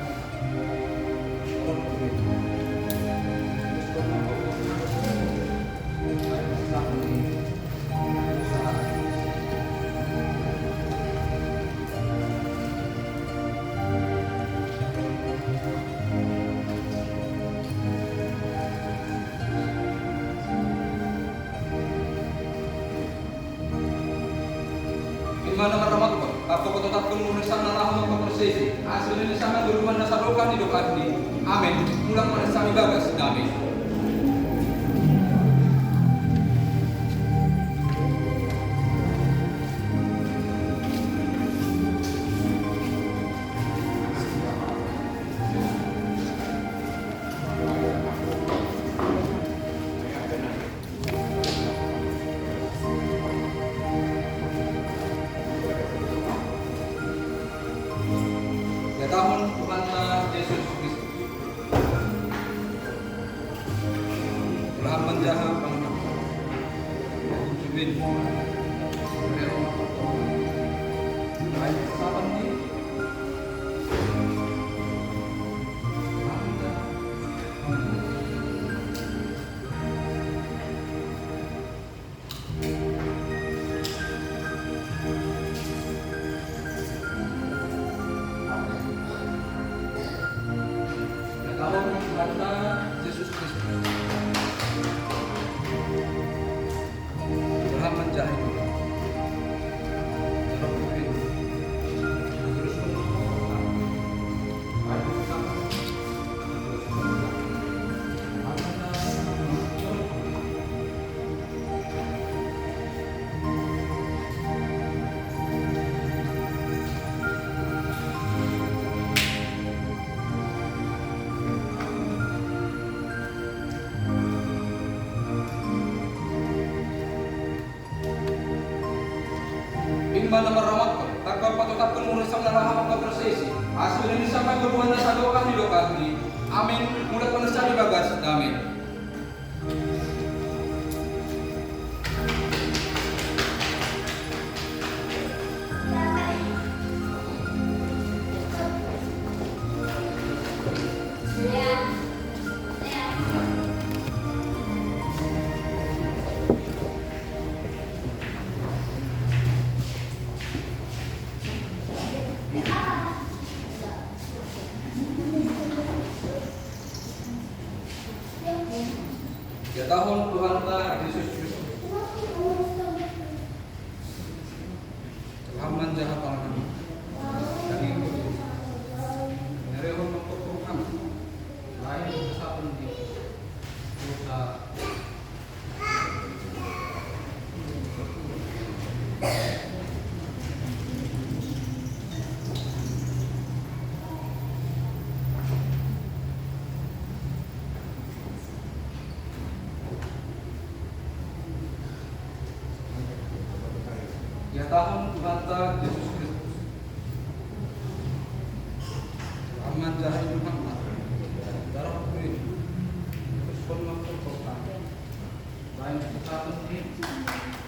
Imana maramat ko, ako ko tatap kung muna sa nalahang magpaprosesi. Asulin sa mga guluhan na sa dokah ni. Amen. Mulang mana sa aming bagas namin. Ya tahun Tuhan Yesus Kristus telah menjahat bangsa Jubin baik sahabat ini tahun Tuhan Yesus Kristus Imana maramat takkan patutapkan murisam na laham ka prosesi. Aso ini sampai berbuat na sa dokan di lokasi. Amin. Mudah penasari bagas. Amin. Ya tahun Tuhan ta Yesus Kristus. Tuhan menjahat orang kami. Dan itu nerehon mengkotorkan lain kesatuan di dosa. Ya tahun Tuhan ta Yesus Kristus. Aman jahat Muhammad. Darah kulit. Terus pun mengkotorkan lain kesatuan di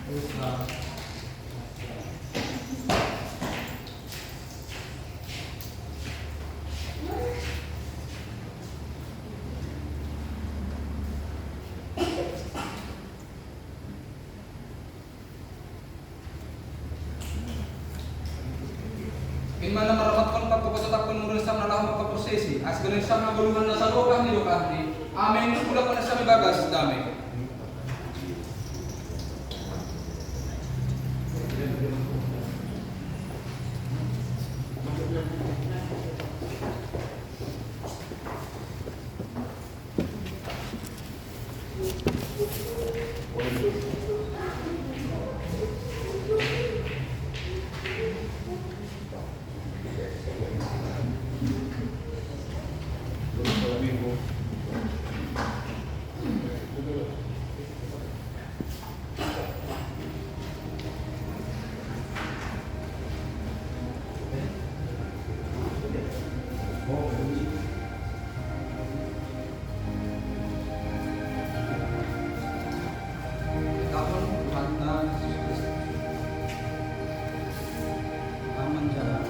dosa. Imana maramatkan pagkapatapkan murisam na laham ka prosesi. As ganin sa mga gulungan na sa lokah ni lokahni. Amin. Kulang pa na sa bagas dami. Tahun Tuhan ta Yesus Kristus. Aman jahat.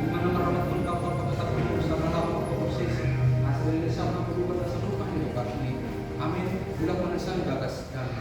Imana maramatkan kapal patutapkan murisam na laham ka prosesi. As ganin sa mga gulungan na sa lokah ni lokahni. Amin. Kulang pa na sa bagas dami.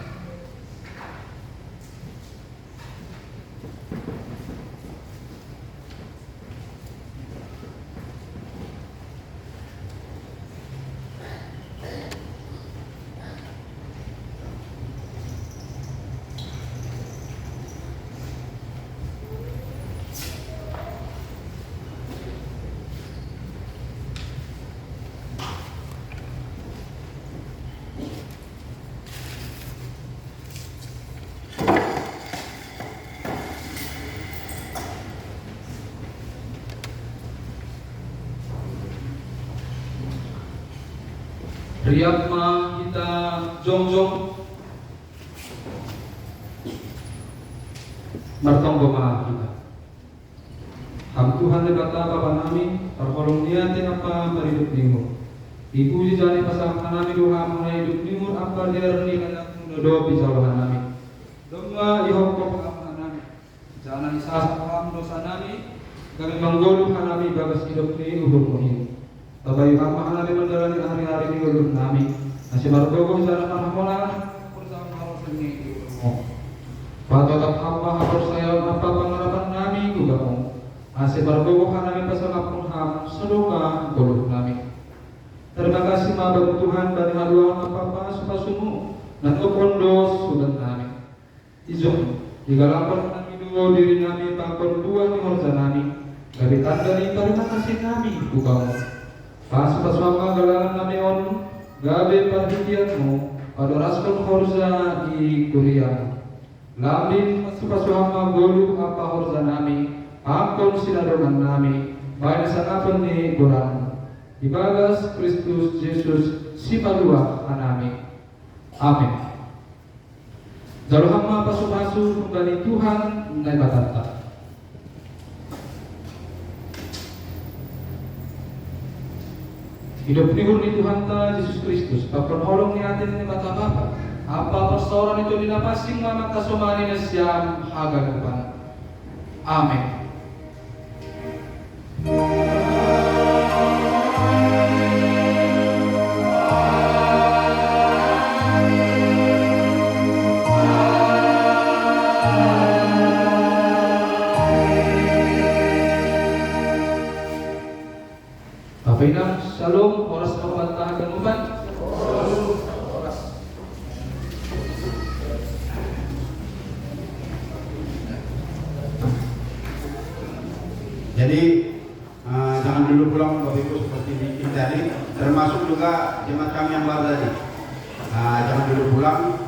Riap ma kita jong-jong martonggo ma kita. Ham Tuhan ni kata Bapa nami, terkolong dia apa beridup nimur. Ibu jani pasang nami doa mengenai hidup nimur apa dia reni anak doa bijawahan nami. Doa ihok apa nami. Jangan isasa paham dosa nami. Kami menggoluh nami bagas hidup ni uhur muhin. Tabayu apa nami menjalani hari-hari ni ulun nami. Nasi margogo sana marmola bersama harus ini. Patutap hamba harus saya apa pengarapan nami juga mo. Nasi margogo nami pasang apun ham sedoka goluh nami. Terima kasih Tuhan dari haluan apa-apa supasumu dan upondos sudah nami. Izon, digalakan kami dua diri nami pangkon dua ni horja nami, gabi tanda ni terima kasih nami bukamu. Pas-paswama galangan nami on, gabi perhatianmu, pada raskon horja di kuriang. Lambin pas-paswama golu apa horja nami, pangkon sinadongan nami, baik sanapan ni kurang. Ibagas Kristus Yesus si padua anami. Amin. Jalur hamba pasu-pasu kembali Tuhan nai batata. Hidup libur ni Tuhan ta Yesus Kristus, papan holong ni atin ni bata bapa. Apa persoalan itu dinapasing mama kasomani na siyam hagalupan. Amin. Pinang shalom oras pagpantahagan mo ba? Jadi jangan dulu pulang Bapak Ibu seperti di tadi, termasuk juga jemaat kami yang baru tadi. Jangan dulu pulang,